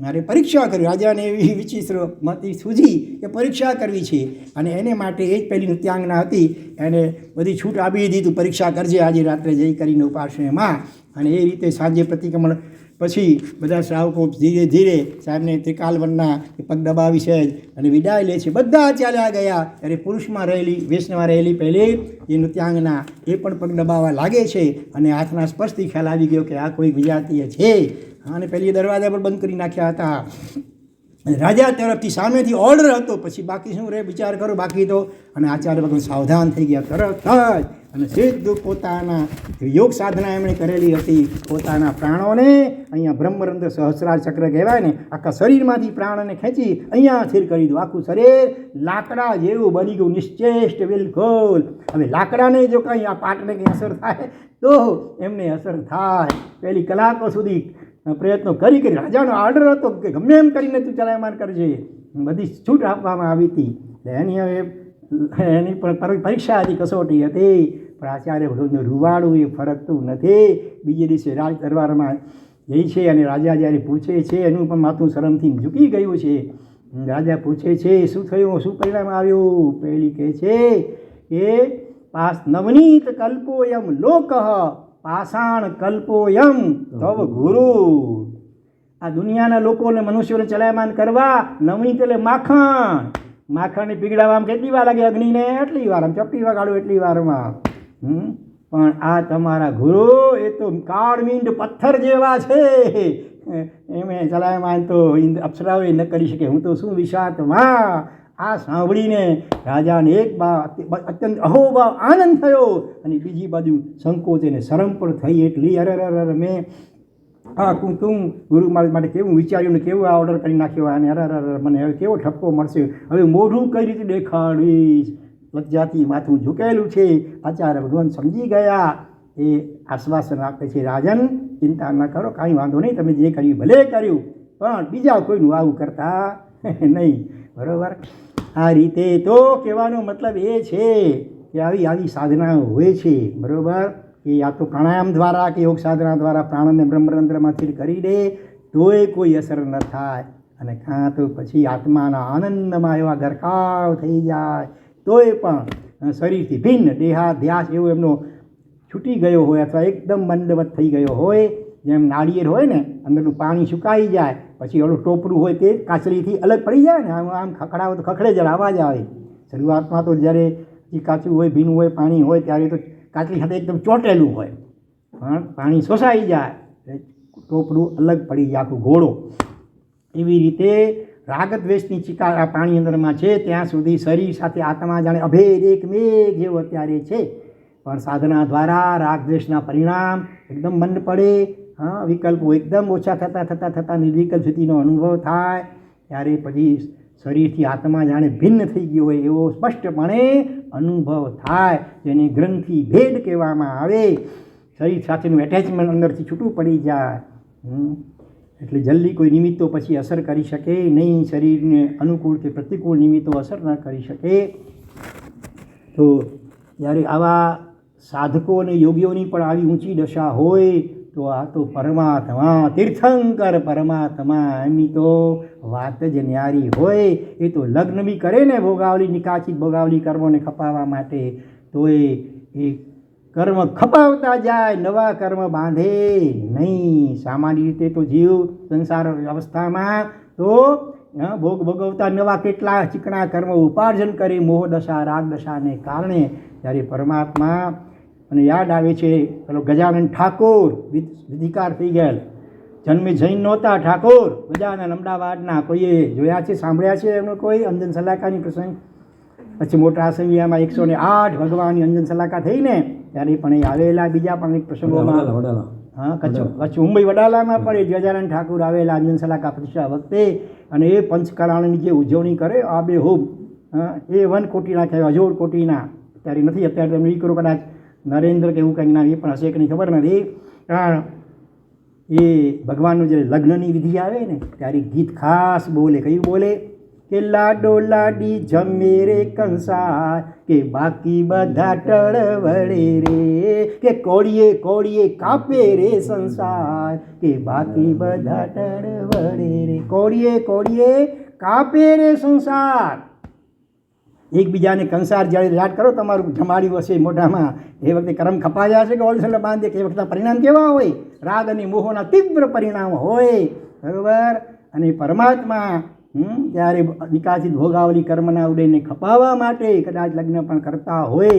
મારે પરીક્ષા કરવી. રાજાને એવી વિચિત્ર મતી સૂજી કે પરીક્ષા કરવી છે, અને એને માટે એ જ પહેલી નૃત્યાંગના હતી. એને બધી છૂટ આપી દીધી, તું પરીક્ષા કરજે આજે રાત્રે જઈ કરીને ઉપાસનામાં. અને એ રીતે સાંજે પ્રતિક્રમણ પછી બધા શ્રાવકો ધીરે ધીરે સાહેબને ત્રિકાલવનના પગ દબાવી છે અને વિદાય લે છે. બધા ચાલ્યા ગયા. ત્યારે પુરુષમાં રહેલી, વેશમાં રહેલી પહેલી એ નૃત્યાંગના એ પણ પગ દબાવવા લાગે છે, અને હાથના સ્પર્શથી ખ્યાલ આવી ગયો કે આ કોઈ વિજાતીય છે. અને પહેલી દરવાજા પર બંધ કરી નાખ્યા હતા. રાજા તરફથી સામેથી ઓર્ડર હતો, પછી બાકી શું રહે વિચાર કરો, બાકી તો. અને આચાર્ય ભગવાન સાવધાન થઈ ગયા તરત જ, અને સીધું પોતાના યોગ સાધના એમણે કરેલી હતી, પોતાના પ્રાણોને અહીંયા બ્રહ્મરંધ્ર સહસ્રાર ચક્ર કહેવાય ને, આખા શરીરમાંથી પ્રાણને ખેંચી અહીંયા સ્થિર કરી દો. આખું શરીર લાકડા જેવું બની ગયું, નિશ્ચેષ્ટ બિલકુલ. હવે લાકડાને જો કંઈ આ પાટને કંઈ અસર થાય તો એમને અસર થાય. પહેલી કલાકો સુધી પ્રયત્નો કરી રાજાનો ઓર્ડર હતો કે ગમે એમ કરીને તું ચલાયમાન કરજે, બધી છૂટ આપવામાં આવી હતી. એની હવે એની પણ પરીક્ષા હતી, કસોટી હતી, પણ આચાર્ય ભગવાનનું રૂવાડું એ ફરકતું નથી. બીજે દિવસે રાજ દરબારમાં જઈ છે અને રાજા જ્યારે પૂછે છે, એનું પણ માથું શરમથી ઝૂકી ગયું છે. રાજા પૂછે છે શું થયું, શું પરિણામ આવ્યું? પેલી કહે છે કે નવનીત કલ્પોયમ લોક પાષાણ કલ્પોયમ તવ ગુરુ. આ દુનિયાના લોકોને મનુષ્યોને ચલાયમાન કરવા નવનીત એટલે માખણ, માખણને પીગળાવવામાં કેટલી વાર લાગે અગ્નિને? એટલી વાર. આમ ચપટી વગાડો એટલી વારમાં. પણ આ તમારા ગુરુ એ તો કાળમીંડ પથ્થર જેવા છે, એમે ચલાયમાન તો અપ્સરાઓએ ન કરી શકે. હું તો શું વિષાદમાં. આ સાંભળીને રાજાને એક અત્યંત અહોભાવ આનંદ થયો, અને બીજી બાજુ સંકોચ અને શરમ પણ થઈ એટલી. અરે મેં તું ગુરુ મારા માટે કેવું વિચાર્યું ને કેવું આ ઓર્ડર કરી નાખ્યો, અને અરે મને હવે કેવો ઠપકો મળશે, હવે મોઢું કઈ રીતે દેખાડીશ? લજ્જાથી માથું ઝૂકેલું છે. આચાર્ય ભગવાન સમજી ગયા. એ આશ્વાસન આપે છે, રાજન ચિંતા ન કરો, કાંઈ વાંધો નહીં, તમે જે કર્યું ભલે કર્યું, પણ બીજા કોઈનું આવું કરતા નહીં. બરાબર. આ રીતે તો કહેવાનો મતલબ એ છે કે આવી સાધનાઓ હોય છે. બરાબર. કે આ તો પ્રાણાયામ દ્વારા કે યોગ સાધના દ્વારા પ્રાણને બ્રહ્મરંધ્રમાં સ્થિર કરી દે તોય કોઈ અસર ન થાય, અને કાં તો પછી આત્માના આનંદમાં એવા ગરકાવ થઈ જાય તોય પણ શરીરથી ભિન્ન દેહાધ્યાસ એવો એમનો છૂટી ગયો હોય, અથવા એકદમ મંદવત થઈ ગયો હોય. જેમ નાળિયેર હોય ને, અંદરનું પાણી સુકાઈ જાય, પછી ઓલું ટોપરું હોય તે કાચરીથી અલગ પડી જાય ને, આમ ખખડાવો તો ખખડે જ અવાજ આવે. શરૂઆતમાં તો જ્યારે કાચું હોય, ભીનું હોય, પાણી હોય, ત્યારે તો કાચરી સાથે એકદમ ચોંટેલું હોય, પણ પાણી શોષાઈ જાય, ટોપરું અલગ પડી જાય, આખું ઘોડો. એવી રીતે રાગદ્વેષની ચિકાર આ પાણી અંદરમાં છે ત્યાં સુધી શરીર સાથે આત્મા જાણે અભેદ એકમેક જેવો અત્યારે છે. પણ સાધના દ્વારા રાગદ્વેષના પરિણામ એકદમ મંદ પડે, વિકલ્પો એકદમ ઓછા થતાં નિર્વિકલ્પ સ્થિતિનો અનુભવ થાય. ત્યારે પછી શરીરથી આત્મા જાણે ભિન્ન થઈ ગયો હોય એવો સ્પષ્ટપણે અનુભવ થાય, જેને ગ્રંથિ ભેદ કહેવામાં આવે. શરીર સાથેનું એટેચમેન્ટ અંદરથી છૂટું પડી જાય. એટલે જલ્દી કોઈ નિમિત્તો પછી અસર કરી શકે નહીં, શરીરને અનુકૂળ કે પ્રતિકૂળ નિમિત્તો અસર ન કરી શકે. તો જ્યારે આવા સાધકો અને યોગીઓની પણ આવી ઊંચી દશા હોય તો આ તો પરમાત્મા, તીર્થંકર પરમાત્મા, એમની તો વાત જ ન્યારી હોય. એ તો લગ્ન બી કરે ને ભોગાવલી, નિકાચિત ભોગાવલી કર્મોને ખપાવવા માટે, તો એ કર્મ ખપાવતા જાય, નવા કર્મ બાંધે નહીં. સામાન્ય રીતે તો જીવ સંસાર અવસ્થામાં તો ભોગ ભોગવતા નવા કેટલા ચીકણા કર્મ ઉપાર્જન કરે મોહ દશા રાગ દશાને કારણે. જ્યારે પરમાત્મા અને યાદ આવે છે પેલો ગજાનન ઠાકોર વિધિકાર થઈ ગયેલ, જન્મે જૈન નહોતા ઠાકોર, ગજાનન અમદાવાદના. કોઈએ જોયા છે, સાંભળ્યા છે એમનો કોઈ અંજન સલાકાની પ્રસંગ? પછી મોટા સંખ્યામાં 108 ભગવાનની અંજન સલાકા થઈ ને, ત્યારે પણ એ આવેલા. બીજા પણ એક પ્રસંગોમાં કચ્છ મુંબઈ વડાલામાં પણ એ ગજાનન ઠાકોર આવેલા અંજન સલાકા પ્રતિષ્ઠા વખતે. અને એ પંચકરાણની જે ઉજવણી કરે આબેહૂબ, એ 1 કોટીના કહેવાય, 1 કોટીના. ત્યારે નથી, અત્યારે તમે એ કરો કદાચ નરેન્દ્ર કે એવું કંઈક નામ એ પણ હશે કે નહીં ખબર નથી. કારણ એ ભગવાનનું જ્યારે લગ્નની વિધિ આવે ને ત્યારે ગીત ખાસ બોલે. કયું બોલે? કે લાડો લાડી જમે રે કંસાર, કે બાકી બધા ટળવળે રે, કે કોળીએ કોળીએ કાપે રે સંસાર, કે બાકી બધા ટળવળે રે. કોળીએ કોળીએ કાપે રે સંસાર. એકબીજાને કંસાર જ્યારે યાદ કરો, તમારું જમાડ્યું હશે મોઢામાં, એ વખતે કરમ ખપાયા હશે કે ઓલસલ બાંધે, કે એ વખતે પરિણામ કેવા હોય? રાગ અને મોહના તીવ્ર પરિણામ હોય. બરાબર. અને પરમાત્મા ત્યારે નિકાસિત ભોગાવલી કર્મના ઉદયને ખપાવવા માટે કદાચ લગ્ન પણ કરતા હોય,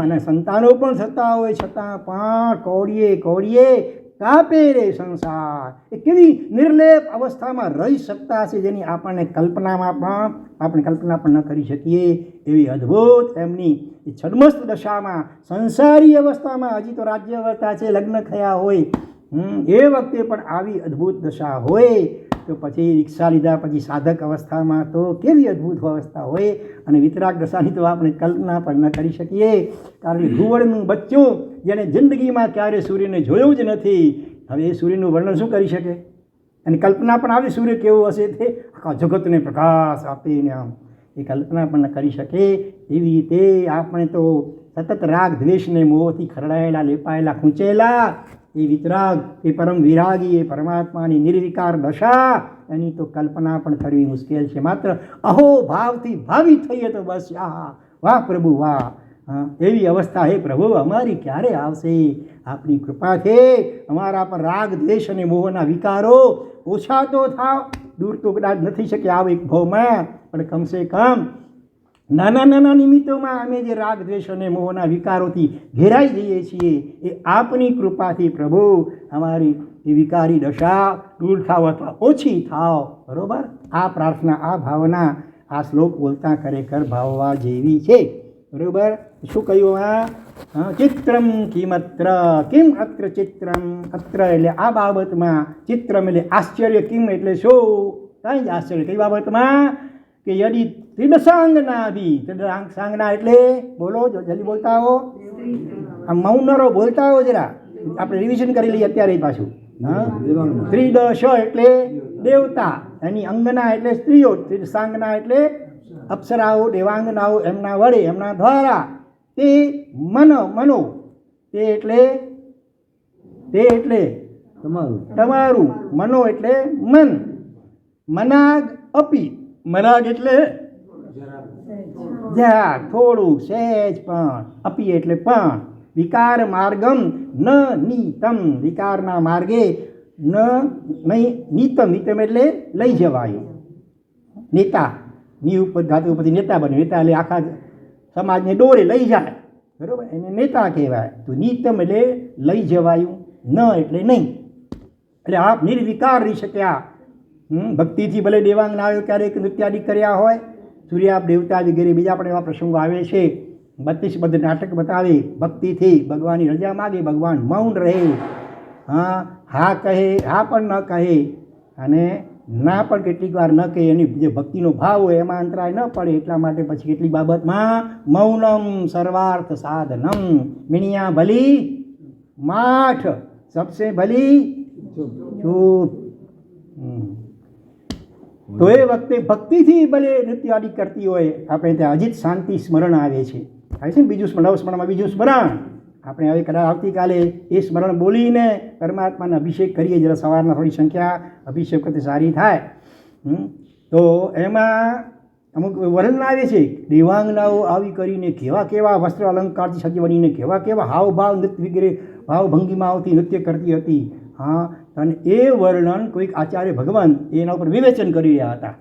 અને સંતાનો પણ થતા હોય, છતાં પણ કોળીએ કોળીએ તાપે રે સંસાર. એ કેવી નિર્લેપ અવસ્થામાં રહી શકતા હશે જેની આપણે કલ્પના પણ ન કરી શકીએ. એવી અદ્ભુત એમની એ છદ્મસ્ત દશામાં સંસારી અવસ્થામાં, હજી તો રાજ્ય અવસ્થા છે, લગ્ન થયા હોય, એ વખતે પણ આવી અદ્ભુત દશા હોય તો પછી રિક્ષા લીધા પછી સાધક અવસ્થામાં તો કેવી અદ્ભુત અવસ્થા હોય. અને વિતરાગ દશાની તો આપણે કલ્પના પણ ન કરી શકીએ. કારણ કે ઘુવડનું બચ્ચું જેણે જિંદગીમાં ક્યારે સૂર્યને જોયું જ નથી, હવે એ સૂર્યનું વર્ણન શું કરી શકે? અને કલ્પના પણ આવી સૂર્ય કેવું હશે તે આખા જગતને પ્રકાશ આપીને આમ એ કલ્પના પણ ન કરી શકે. એવી રીતે આપણે તો સતત રાગ દ્વેષને મોહથી ખરડાયેલા, લેપાયેલા, ખૂંચેલા એ વિતરાગ, એ પરમ વિરાગી, એ પરમાત્માની નિર્વિકાર દશા, એની તો કલ્પના પણ કરવી મુશ્કેલ છે. માત્ર અહો ભાવથી ભાવી થઈએ તો બસ વાહ પ્રભુ વાહ. એવી અવસ્થા હે પ્રભુ અમારી ક્યારે આવશે? આપની કૃપા છે અમારા પર રાગ દ્વેષ અને મોહના વિકારો ઓછા તો થાવ. દૂર તો કદાચ નથી શકે આવ એક ભાવમાં, પણ કમસે કમ નાના નાના નિમિત્તોમાં અમે જે રાગ દ્વેષ અને મોહના વિકારોથી ઘેરાઈ જઈએ છીએ, એ આપની કૃપાથી પ્રભુ અમારી એ વિકારી દશા દૂર થાવ અથવા ઓછી થાવ. બરાબર? આ પ્રાર્થના, આ ભાવના આ શ્લોક બોલતા ખરેખર ભાવવા જેવી છે. બરાબર? શું કહ્યું? ચિત્રમ કિમત્ર કિમ અત્ર ચિત્રમ. અત્ર એટલે આ બાબતમાં, ચિત્રમ એટલે આશ્ચર્ય, કિમ એટલે શું? કાંઈ જ આશ્ચર્ય. કઈ બાબતમાં? કે યદિ ત્રિદશાંગના બી. ત્રિદશાંગના એટલે બોલો, જલ્દી બોલતા હો, આ મૌનરો બોલતા હો જરા, આપણે રિવિઝન કરી લઈએ અત્યારે પાછું. ત્રિદશ એટલે દેવતા, એની અંગના એટલે સ્ત્રીઓ, ત્રિદશાંગના એટલે અપ્સરાઓ, દેવાંગનાઓ, એમના વડે, એમના દ્વારા, તે મનો, તે એટલે તમારું, મનો એટલે મન, મનાગ અપી, મનાગ એટલે જરાક, થોડું, સહેજ પણ, અપી એટલે પણ, વિકાર માર્ગમ ન નીતમ, વિકારના માર્ગે નહીં, નીતમ, નીતમ એટલે લઈ જવાયું. નેતા, ની ઉપર ધાતુ ઉપરથી નેતા બન્યું. નેતા એટલે આખા સમાજને દોરે લઈ જાય. બરાબર? એને નેતા કહેવાય. તો નીતમ એટલે લઈ જવાયું, ન એટલે નહીં. એટલે આપ નિર્વિકાર રહી શક્યા. ભક્તિથી ભલે દેવાંગ ના આવ્યો, ક્યારેક નૃત્યાદિ કર્યા હોય, સૂર્યાપ દેવતા વગેરે બીજા પણ એવા પ્રસંગો આવે છે. 32 બદ્ધ નાટક બતાવે. ભક્તિથી ભગવાનની રજા માગે, ભગવાન મૌન રહે, હા કહે, હા પણ ન કહે, અને ના પણ કેટલીક વાર ન કહે. એની જે ભક્તિનો ભાવ હોય એમાં અંતરાય ન પડે એટલા માટે પછી કેટલી બાબતમાં મૌનમ સર્વાર્થ સાધનમ. મિણિયા ભલી માઠ, સબસે ભલી ચૂપ. તો એ વખતે ભક્તિથી ભલે નૃત્ય આદિ કરતી હોય, આપણે ત્યાં અજીત શાંતિ સ્મરણ આવે છે. આવે છે ને બીજું સ્મરણમાં બીજું સ્મરણ. આપણે હવે કદાચ આવતીકાલે એ સ્મરણ બોલીને પરમાત્માનો અભિષેક કરીએ, જરા સવારના થોડી સંખ્યા અભિષેક વખતે સારી થાય. તો એમાં અમુક વર્ણન આવે છે. દેવાંગનાઓ આવી કરીને કેવા કેવા વસ્ત્ર અલંકારથી સજ્જ બનીને કેવા હાવભાવ નૃત્ય વગેરે ભાવભંગીમાઓથી નૃત્ય કરતી હતી. અને એ વર્ણન કોઈક આચાર્ય ભગવાન એના ઉપર વિવેચન કરી રહ્યા હતા.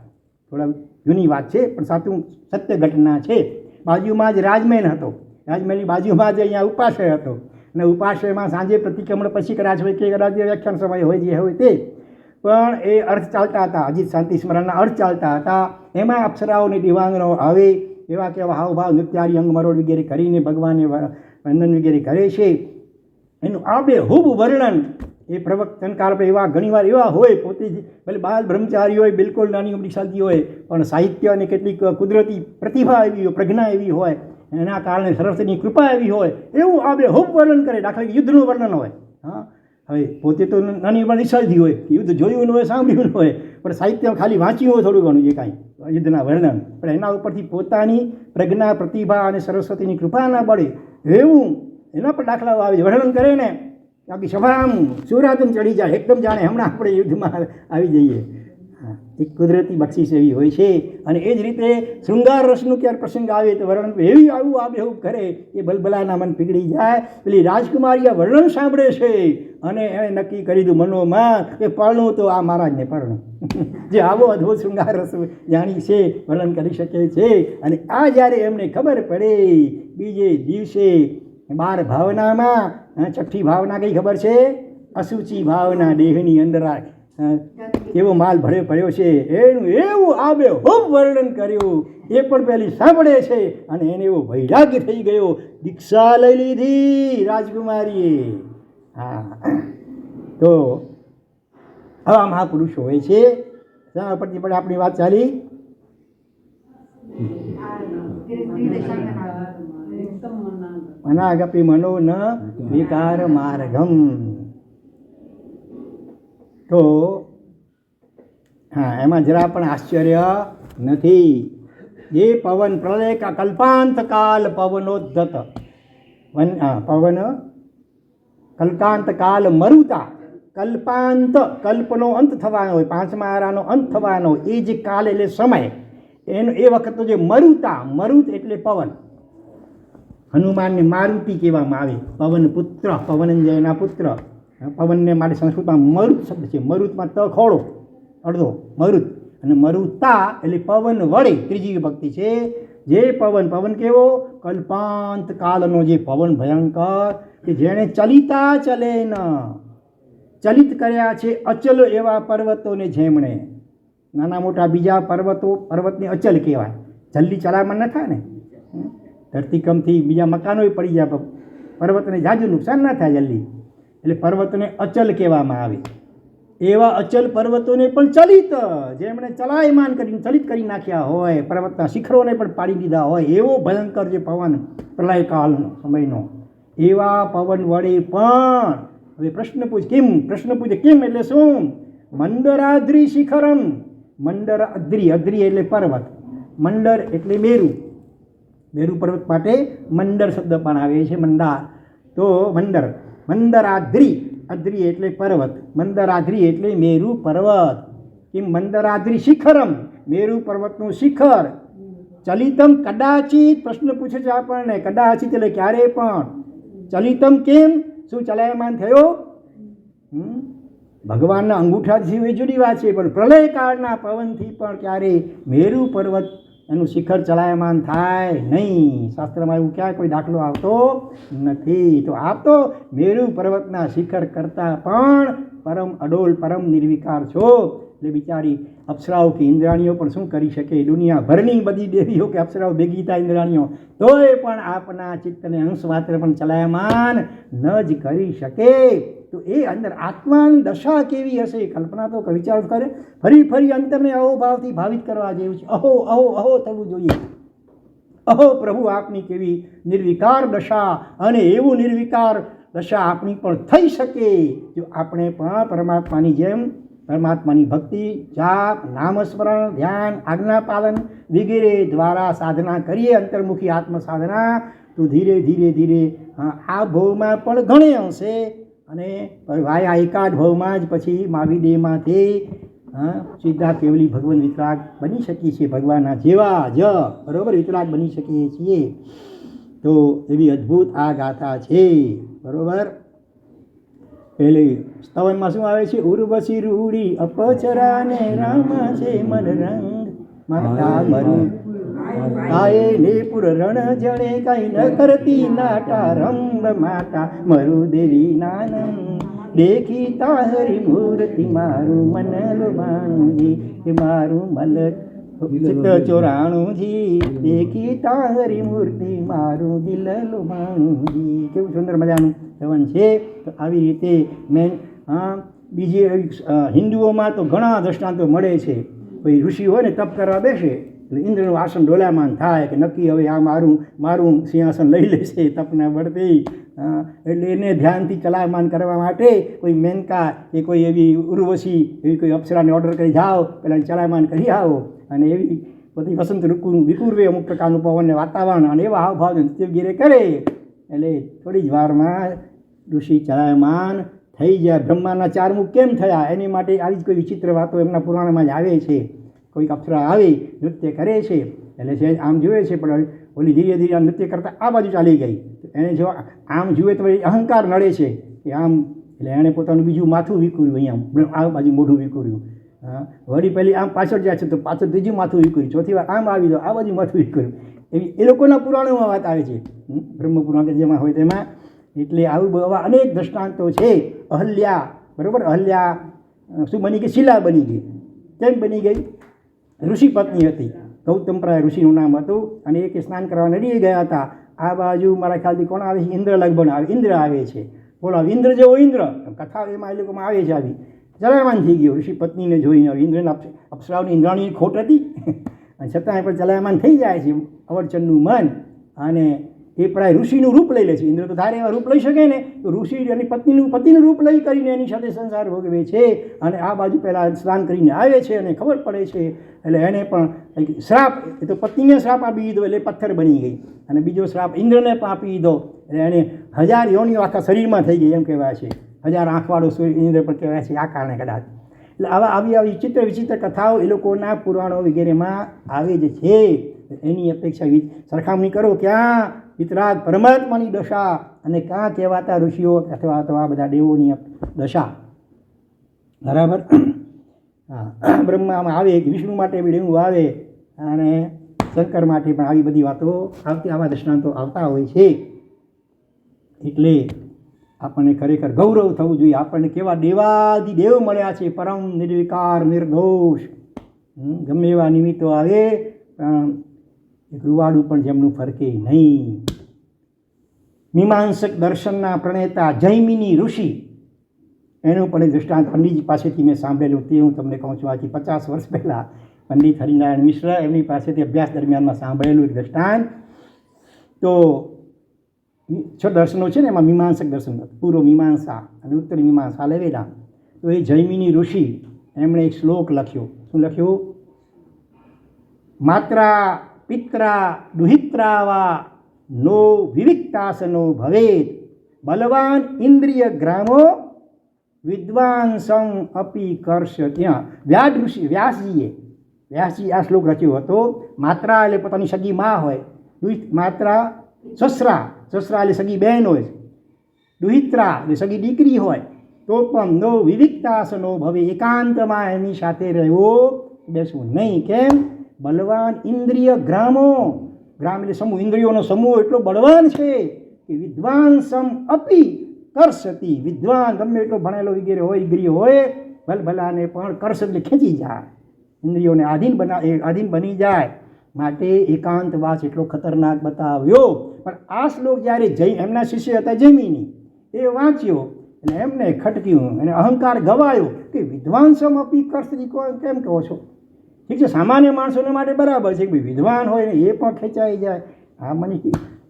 થોડા જૂની વાત છે પણ સાચું સત્ય ઘટના છે. બાજુમાં જ રાજમહેલ હતો. રાજમહેલની બાજુમાં જ અહીંયા ઉપાશ્રય હતો. અને ઉપાશ્રયમાં સાંજે પ્રતિક્રમણ પછી કદાચ હોય કે કદાચ વ્યાખ્યાન સમય હોય જે હોય તે, પણ એ અર્થ ચાલતા હતા, અજીત શાંતિ સ્મરણના અર્થ ચાલતા હતા. એમાં અપ્સરાઓને દેવાંગનો આવે એવા કેવા હાવભાવ નૃત્યારી અંગ મરોડ વગેરે કરીને ભગવાનને વંદન વગેરે કરે છે. એનું આબેહૂબ વર્ણન એ પ્રવચન કાળ પર એવા ઘણીવાર એવા હોય, પોતે જ ભલે બાલ બ્રહ્મચારી હોય, બિલકુલ નાની ઉંમરની ચાલતી હોય, પણ સાહિત્ય અને કેટલીક કુદરતી પ્રતિભા એવી હોય, પ્રજ્ઞા એવી હોય, એના કારણે સરસ્વતીની કૃપા એવી હોય, એવું આબેહૂબ વર્ણન કરે. દાખલા કે યુદ્ધનું વર્ણન હોય. હવે પોતે તો નાની ઉંમરની ચાલતી હોય, યુદ્ધ જોયું ન હોય, સાંભળ્યું ન હોય, પણ સાહિત્ય ખાલી વાંચ્યું હોય થોડું ઘણું જે કાંઈ યુદ્ધના વર્ણન, પણ એના ઉપરથી પોતાની પ્રજ્ઞા, પ્રતિભા અને સરસ્વતીની કૃપા ના બળે એવું એના પર દાખલાઓ આવે છે. વર્ણન કરે ને આખી સભા આમ સુરાતમ ચડી જાય, એકદમ જાણે હમણાં આપણે યુદ્ધમાં આવી જઈએ. એક કુદરતી બક્ષિસ એવી હોય છે. અને એ જ રીતે શૃંગાર રસનું ક્યારે પ્રસંગ આવે તો વર્ણન એવી આવું આબેહૂબ કરે એ બલબલાના મન પીગળી જાય. પેલી રાજકુમારી આ વર્ણન સાંભળે છે અને એણે નક્કી કરી દીધું મનોમાં કે પરણું તો આ મહારાજને પરણું. જે આવો અદ્ભુત શૃંગાર રસ જાણી છે, વર્ણન કરી શકે છે. અને આ જ્યારે એમને ખબર પડે બીજે દિવસે 12 ભાવનામાં છઠ્ઠી ભાવના કઈ ખબર છે? અસુચિ ભાવના દેહની અંદર એવો માલ ભર્યો છે, એનું એવું આબે ખૂબ વર્ણન કર્યું. એ પણ પહેલી સાંભળે છે અને એને એવો વૈરાગ્ય થઈ ગયો. દીક્ષા લઈ લીધી રાજકુમારીએ. હા, તો આવા મહાપુરુષો હોય છે. પરથી પણ આપણી વાત ચાલી. અનાગપી મનો ન વિકાર માર્ગમ. તો હા, એમાં જરા પણ આશ્ચર્ય નથી. જે પવન પ્રલય કા કલ્પાંત કાલ પવનોદ્ધત પવન કલ્પાંત કાલ મરુતા. કલ્પાંત, કલ્પનો અંત થવાનો હોય, પાંચમા આરાનો અંત થવાનો હોય, એ જે કાલ એટલે સમય, એનો એ વખતનો જે મરુતા, મરુત એટલે પવન. હનુમાનને મારુતિ કહેવામાં આવે. પવન પુત્ર, પવનંજયના પુત્ર. પવનને માટે સંસ્કૃતમાં મરુત શબ્દ છે. મરુતમાં ત ખોળો અડધો મરુત, અને મરુતા એટલે પવન વડે ત્રીજી વિભક્તિ છે. જે પવન, પવન કેવો? કલ્પાંત કાળનો જે પવન ભયંકર, કે જેણે ચલિતા ચલે ન, ચલિત કર્યા છે અચલ એવા પર્વતોને. જેમણે નાના મોટા બીજા પર્વતને અચલ કહેવાય. જલ્દી ચલાવવામાં ન થાય ને, ધરતીકંપથી બીજા મકાનો પડી જાય, પર્વતને જાજુ નુકસાન ના થાય જલ્દી, એટલે પર્વતને અચલ કહેવામાં આવે. એવા અચલ પર્વતોને પણ ચલિત, જેમણે ચલાયમાન કરીને ચલિત કરી નાખ્યા હોય, પર્વતના શિખરોને પણ પાડી દીધા હોય, એવો ભયંકર જે પવન પ્રલયકાળનો સમયનો, એવા પવન વડે પણ. હવે પ્રશ્ન પૂછ કેમ? પ્રશ્ન પૂછે કેમ એટલે શું? મંદરાદ્રી શિખરમ. મંદરાદ્રી, અદ્રી એટલે પર્વત, મંડર એટલે મેરુ. મેરુ પર્વત માટે મંડર શબ્દ પણ આવે છે, મંડા. તો મંડર, મંદરાદ્રી, અદ્રી એટલે પર્વત, મંદરાદ્રી એટલે મેરુ પર્વત. એમ મંદરાદ્રી શિખરમ, મેરુ પર્વતનું શિખર. ચલિતમ કદાચિત, પ્રશ્ન પૂછે છે આપણને, કદાચિત એટલે ક્યારે પણ. ચલિતમ કેમ? શું ચલાયમાન થયો? ભગવાનના અંગૂઠાથી જુદી વાત છે, પણ પ્રલયકાળના પવનથી પણ ક્યારે મેરુ પર્વત એનું શિખર ચલાયમાન થાય નહીં. શાસ્ત્રમાં એવું ક્યાંય કોઈ દાખલો આવતો નથી. તો આપ તો મેરુ પર્વતના શિખર કરતાં પણ પરમ અડોલ, પરમ નિર્વિકાર છો. એટલે બિચારી અપ્સરાઓ કે ઇન્દ્રાણીઓ પણ શું કરી શકે? દુનિયાભરની બધી દેવીઓ કે અપ્સરાઓ ભેગી થાય ઇન્દ્રાણીઓ, તોય પણ આપના ચિત્તને અંશ માત્ર પણ ચલાયમાન ન જ કરી શકે. તો એ અંદર આત્માની દશા કેવી હશે? કલ્પના તો વિચાર કરે. ફરી ફરી અંતરને અહોભાવથી ભાવિત કરવા જેવું છે. અહો અહો અહો થવું જોઈએ. અહો પ્રભુ, આપની કેવી નિર્વિકાર દશા, અને એવું નિર્વિકાર દશા આપણી પણ થઈ શકે જો આપણે પણ પરમાત્માની જેમ પરમાત્માની ભક્તિ, જાપ, નામસ્મરણ, ધ્યાન, આજ્ઞાપાલન વગેરે દ્વારા સાધના કરીએ, અંતર્મુખી આત્મ સાધના. તો ધીરે ધીરે ધીરે આ ભવમાં પણ ઘણે અંશે, અને વાયા એકાદ ભવમાં જ પછી મહાવીદેયમાંથી સીધા કેવલી ભગવાન વિતરાગ બની શકીએ છીએ, ભગવાનના જેવા જ બરોબર વિતરાગ બની શકીએ છીએ. તો એવી અદ્ભુત આ ગાથા છે. બરોબર. પેલી સ્તવનમાં શું આવે છે? ઉર્વશી રૂડી અપચરાને રામ છે મન રંગ માતા મરું કાયે ને પુર રણ જણે કઈ ન કરતી નાટા રંગ માતા મરુ દેવી નાનંદ દેખી તાહરી મૂર્તિ મારું મન લોભાણુજી, મારું મલ ચિત્ત ચોરાણુજી, દેખી તાહરી મૂર્તિ મારું દિલ લોભાણુજી. કેવું સુંદર મજાનું કવન છે. તો આવી રીતે મેં બીજી હિન્દુઓમાં તો ઘણા દ્રષ્ટાંતો મળે છે. કોઈ ઋષિ હોય ને તપ કરવા બેસે એટલે ઇન્દ્રનું આસન ડોલાયમાન થાય કે નક્કી હવે આ મારું સિંહાસન લઈ લેશે તપના બળથી. એટલે એને ધ્યાનથી ચલાયમાન કરવા માટે કોઈ મેનકા કે કોઈ એવી ઉર્વશી એવી કોઈ અપ્સરાને ઓર્ડર કરી જાઓ, પહેલાં ચલાયમાન કરી આવો. અને એવી બધી વસંત ઋતુનું વિકુર્વે અમુક પ્રકારનું પવનને વાતાવરણ અને એવા હાવભાવ નૃત્યગીરે કરે એટલે થોડી જ વારમાં ઋષિ ચલાયમાન થઈ જાય. બ્રહ્માના 4 મુખ કેમ થયા? એની માટે આવી જ કોઈ વિચિત્ર વાતો એમના પુરાણમાં જ આવે છે. કોઈક અપ્સરા આવી નૃત્ય કરે છે એટલે છે આમ જુએ છે, પણ ઓલી ધીરે ધીરે નૃત્ય કરતાં આ બાજુ ચાલી ગઈ. એને જો આમ જુએ તો અહંકાર નડે છે કે આમ, એટલે એણે પોતાનું બીજું માથું વિકુર્યું, અહીંયા આ બાજુ મોઢું વિકુર્યું. વળી પહેલી આમ પાછળ જાય છે તો પાછળ ત્રીજું માથું વિકુર્યું, ચોથી વાર આમ આવી દો આ બાજુ માથું વિકુર્યું. એવી એ લોકોના પુરાણોમાં વાત આવે છે. બ્રહ્મપુરાણ કે જેમાં હોય તેમાં એટલે આવા અનેક દ્રષ્ટાંતો છે. અહલ્યા, બરાબર, અહલ્યા શું બની ગઈ? શિલા બની ગઈ. કેમ બની ગઈ? ઋષિ પત્ની હતી, ગૌતમપ્રાય ઋષિનું નામ હતું, અને એ સ્નાન કરવા નદીએ ગયા હતા. આ બાજુ મારા ખ્યાલથી કોણ આવે છે? ઇન્દ્ર લગભગ આવે, ઇન્દ્ર આવે છે. બોલો, ઇન્દ્ર જેવો ઇન્દ્ર, કથા એમાં એ લોકોમાં આવે છે. આવી ચલાયમાન થઈ ગયો ઋષિ પત્નીને જોઈને. ઇન્દ્રના અપ્સરાઓની ઇન્દ્રાણી ખોટ હતી છતાં પણ ચલાયમાન થઈ જાય છે અવરચંદનું મન, અને એ પ્રાય ઋષિનું રૂપ લઈ લે છે. ઇન્દ્ર તો ધારે એવા રૂપ લઈ શકે ને, તો ઋષિ અને પતિનું રૂપ લઈ કરીને એની સાથે સંસાર ભોગવે છે. અને આ બાજુ પહેલાં સ્નાન કરીને આવે છે અને ખબર પડે છે, એટલે એને પણ શ્રાપ, એ તો પત્નીને શ્રાપ આપી દીધો એટલે પથ્થર બની ગઈ, અને બીજો શ્રાપ ઇન્દ્રને પણ આપી દીધો એટલે એને 1000 યોનિઓ આખા શરીરમાં થઈ ગઈ એમ કહેવાય છે. 1000 આંખવાળો સૂર્ય ઇન્દ્ર પર કહેવાય છે આ કારણે કદાચ. એટલે આવી વિચિત્ર કથાઓ એ લોકોના પુરાણો વગેરેમાં આવે જ છે. એની અપેક્ષા સરખામણી કરો ક્યાં વિતરાગ પરમાત્માની દશા અને ક્યાં કહેવાતા ઋષિઓ અથવા તો આ બધા દેવોની દશા. બરાબર. હા, બ્રહ્મામાં આવે, વિષ્ણુ માટે બી દેવું આવે, અને શંકર માટે પણ આવી બધી વાતો આવતી, આવા દૃષ્ટાંતો આવતા હોય છે. એટલે આપણને ખરેખર ગૌરવ થવું જોઈએ. આપણને કેવા દેવાદિદેવ મળ્યા છે, પરમ નિર્વિકાર નિર્દોષ. ગમે એવા નિમિત્તો આવે રૂવાડું પણ જેમનું ફરકે નહીં. મીમાંસક દર્શનના પ્રણેતા જૈમિની ઋષિ, એનું પણ એક દૃષ્ટાંત પંડિતજી પાસેથી મેં સાંભળેલું, તે હું તમને કહું છું. આજથી 50 વર્ષ પહેલાં પંડિત હરિનારાયણ મિશ્ર, એમની પાસેથી અભ્યાસ દરમિયાનમાં સાંભળેલું એક દૃષ્ટાંત. તો 6 દર્શનો છે ને, એમાં મીમાંસક દર્શન, પૂર્વ મીમાંસા અને ઉત્તર મીમાંસા લેવેલા. તો એ જૈમિની ઋષિ એમણે એક શ્લોક લખ્યો. શું લખ્યું? માત્રા પિત્રા દુહિત્રાવા નો વિવિક્તાસનો ભવેત, બલવાન ઇન્દ્રિય ગ્રામો વિદ્વાંસમ અપી કર્ષ. ત્યાં વ્યાસજી આ શ્લોક રચ્યો હતો. માત્રા એટલે પોતાની સગી માં હોય, માત્રા સસરા એટલે સગી બહેન હોય, દુહિત્રા એટલે સગી દીકરી હોય, તો પણ નો વિવિક્તાસનો ભવે, એકાંતમાં એની સાથે રહેવો, બેસવું નહીં. કેમ? બલવાન ઇન્દ્રિય ગ્રામો, ગ્રામ એટલે સમૂહ, ઇન્દ્રિયોનો સમૂહ એટલો બળવાન છે કે વિદ્વાંસમ અપી કરસતી, વિદ્વાન ગમે એટલો ભણેલો વગેરે હોય, ડિગ્રી હોય, ભલભલાને પણ કરસ એટલે ખેંચી જાય, ઇન્દ્રિયોને આધીન બની જાય. માટે એકાંતવાસ એટલો ખતરનાક બતાવ્યો. પણ આ શ્લોક જ્યારે એમના શિષ્ય હતા જૈમિની, એ વાંચ્યો એટલે એમને ખટક્યું, અને અહંકાર ગવાયો કે વિદ્વાંસમ અપી કરસતી કેમ કહો છો? ઠીક છે, સામાન્ય માણસોને માટે બરાબર છે કે ભાઈ વિદ્વાન હોય ને એ પણ ખેંચાઈ જાય. હા, મને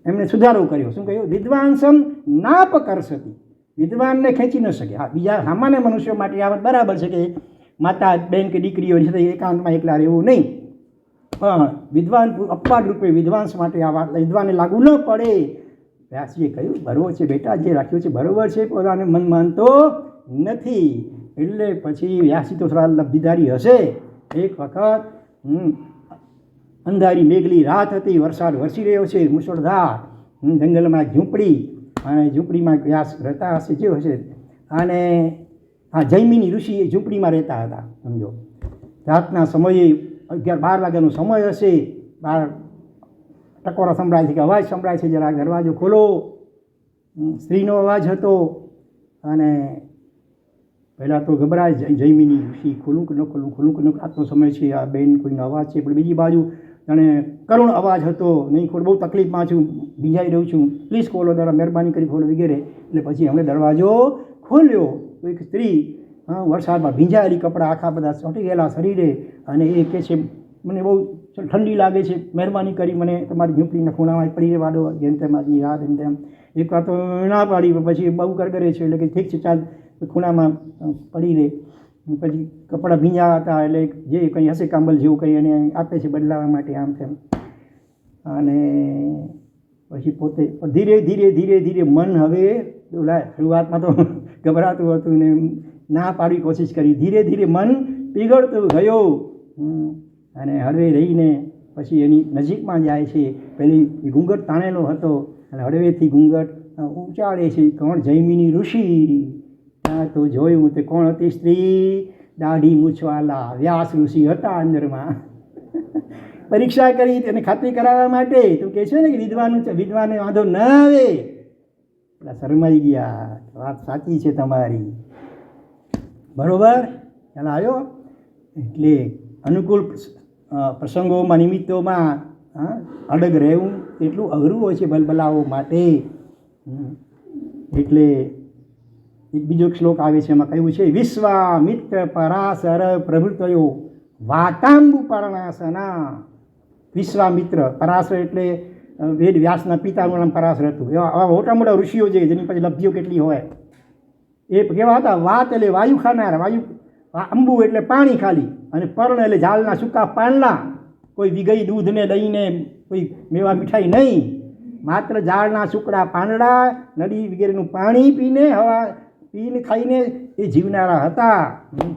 એમને સુધારો કર્યો. શું કહ્યું? વિદ્વાંસમ નાપ કરસતી, વિદ્વાનને ખેંચી ન શકે. હા, બીજા સામાન્ય મનુષ્યો માટે આ વાત બરાબર છે કે માતા બેન કે દીકરીઓની સાથે એકાંતમાં એકલા રહેવું નહીં, પણ વિદ્વાન અપવાદ રૂપે વિદ્વાંસ માટે આ વાત વિદ્વાનને લાગુ ન પડે. વ્યાસજીએ કહ્યું બરોબર છે બેટા, જે રાખ્યું છે બરોબર છે, પોતાને મન માનતો નથી. એટલે પછી વ્યાસજી તો થોડા લબ્ધિધારી હશે. એક વખત અંધારી મેઘલી રાત હતી, વરસાદ વરસી રહ્યો છે મુશળધાર, જંગલમાં ઝૂંપડી, અને ઝૂંપડીમાં વ્યાસ રહેતા હશે, જે હશે. અને આ જૈમિની ઋષિ એ ઝૂંપડીમાં રહેતા હતા. સમજો રાતના સમયે 11-12 વાગ્યાનો સમય હશે, બહાર ટકોરા સંભળાય છે કે અવાજ સંભળાય છે, જરા દરવાજો ખોલો. સ્ત્રીનો અવાજ હતો, અને પહેલાં તો ગભરાય જૈમિની ઋષિ, ખોલું કે ન ખોલું, આજનો સમય છે, આ બેન કોઈનો અવાજ છે. પણ બીજી બાજુ જાણે કરુણ અવાજ હતો, નહીં ખોલ, બહુ તકલીફમાં છું, ભીંજાઈ રહ્યું છું, પ્લીઝ ખોલો, જરા મહેરબાની કરી ખોલો વગેરે. એટલે પછી એમણે દરવાજો ખોલ્યો. તો એક સ્ત્રી વરસાદમાં ભીંજાયેલી, કપડાં આખા બધા ચોંટી ગયેલા શરીરે, અને એ કહે છે મને બહુ ઠંડી લાગે છે, મહેરબાની કરી મને તમારી ઝૂંપડીના ખૂણામાં પડી રહેવા દો, જેમ તેમ આજી રાત એમ તેમ. એક વાર તો ના પાડી, પછી બહુ કરે છે, એટલે કે ઠીક છે ચાલ ખૂણામાં પડી રહે. પછી કપડાં ભીંજા હતા, એટલે જે કંઈ હશે કાંબલ જેવું કંઈ એને આપે છે બદલાવા માટે, આમ તેમ. અને પછી પોતે ધીરે મન હવે બોલાય. શરૂઆતમાં તો ગભરાતું હતું ને ના પાડવી કોશિશ કરી, ધીરે મન પીગળતું ગયો, અને હળવે રહીને પછી એની નજીકમાં જાય છે. પેલી ઘૂંઘટ તાણેલો હતો, અને હળવેથી ઘૂંઘટ ઊંચાડે છે. કોણ? જૈમિની ઋષિ. ત્યાં તો જોયું તે કોણ હતી સ્ત્રી? દાઢી મૂછવાલા વ્યાસ ઋષિ હતા અંદરમાં. પરીક્ષા કરી તેને ખાતરી કરાવવા માટે. તું કહે છે ને કે વિદ્વાને વાંધો ન આવે, પેલા શરમાઈ ગયા. વાત સાચી છે તમારી, બરોબર. ખ્યાલ આવ્યો? એટલે અનુકૂળ પ્રસંગોમાં નિમિત્તોમાં અડગ રહેવું એટલું અઘરું હોય છે બલબલાઓ માટે. એટલે એક બીજો શ્લોક આવે છે, એમાં કહ્યું છે વિશ્વામિત્ર પરાશર પ્રભૃતયો વાતાંબુ પરણાસના. વિશ્વામિત્ર, પરાશર એટલે વેદ વ્યાસના પિતાનું નામ પરાશર હતું. એવા આવા મોટા મોટા ઋષિઓ છે જેની પછી લબ્ધિઓ કેટલી હોય. એ કેવા હતા? વાત એટલે વાયુ ખાનાર, વાયુ, અંબુ એટલે પાણી ખાલી, અને પર્ણ એટલે ઝાડના સૂકા પાંદડા. કોઈ વિગઈ દૂધને લઈને કોઈ મેવા મીઠાઈ નહીં, માત્ર ઝાડના સૂકડા પાંદડા, નદી વગેરેનું પાણી પીને, હવા પીને ખાઈને એ જીવનારા હતા.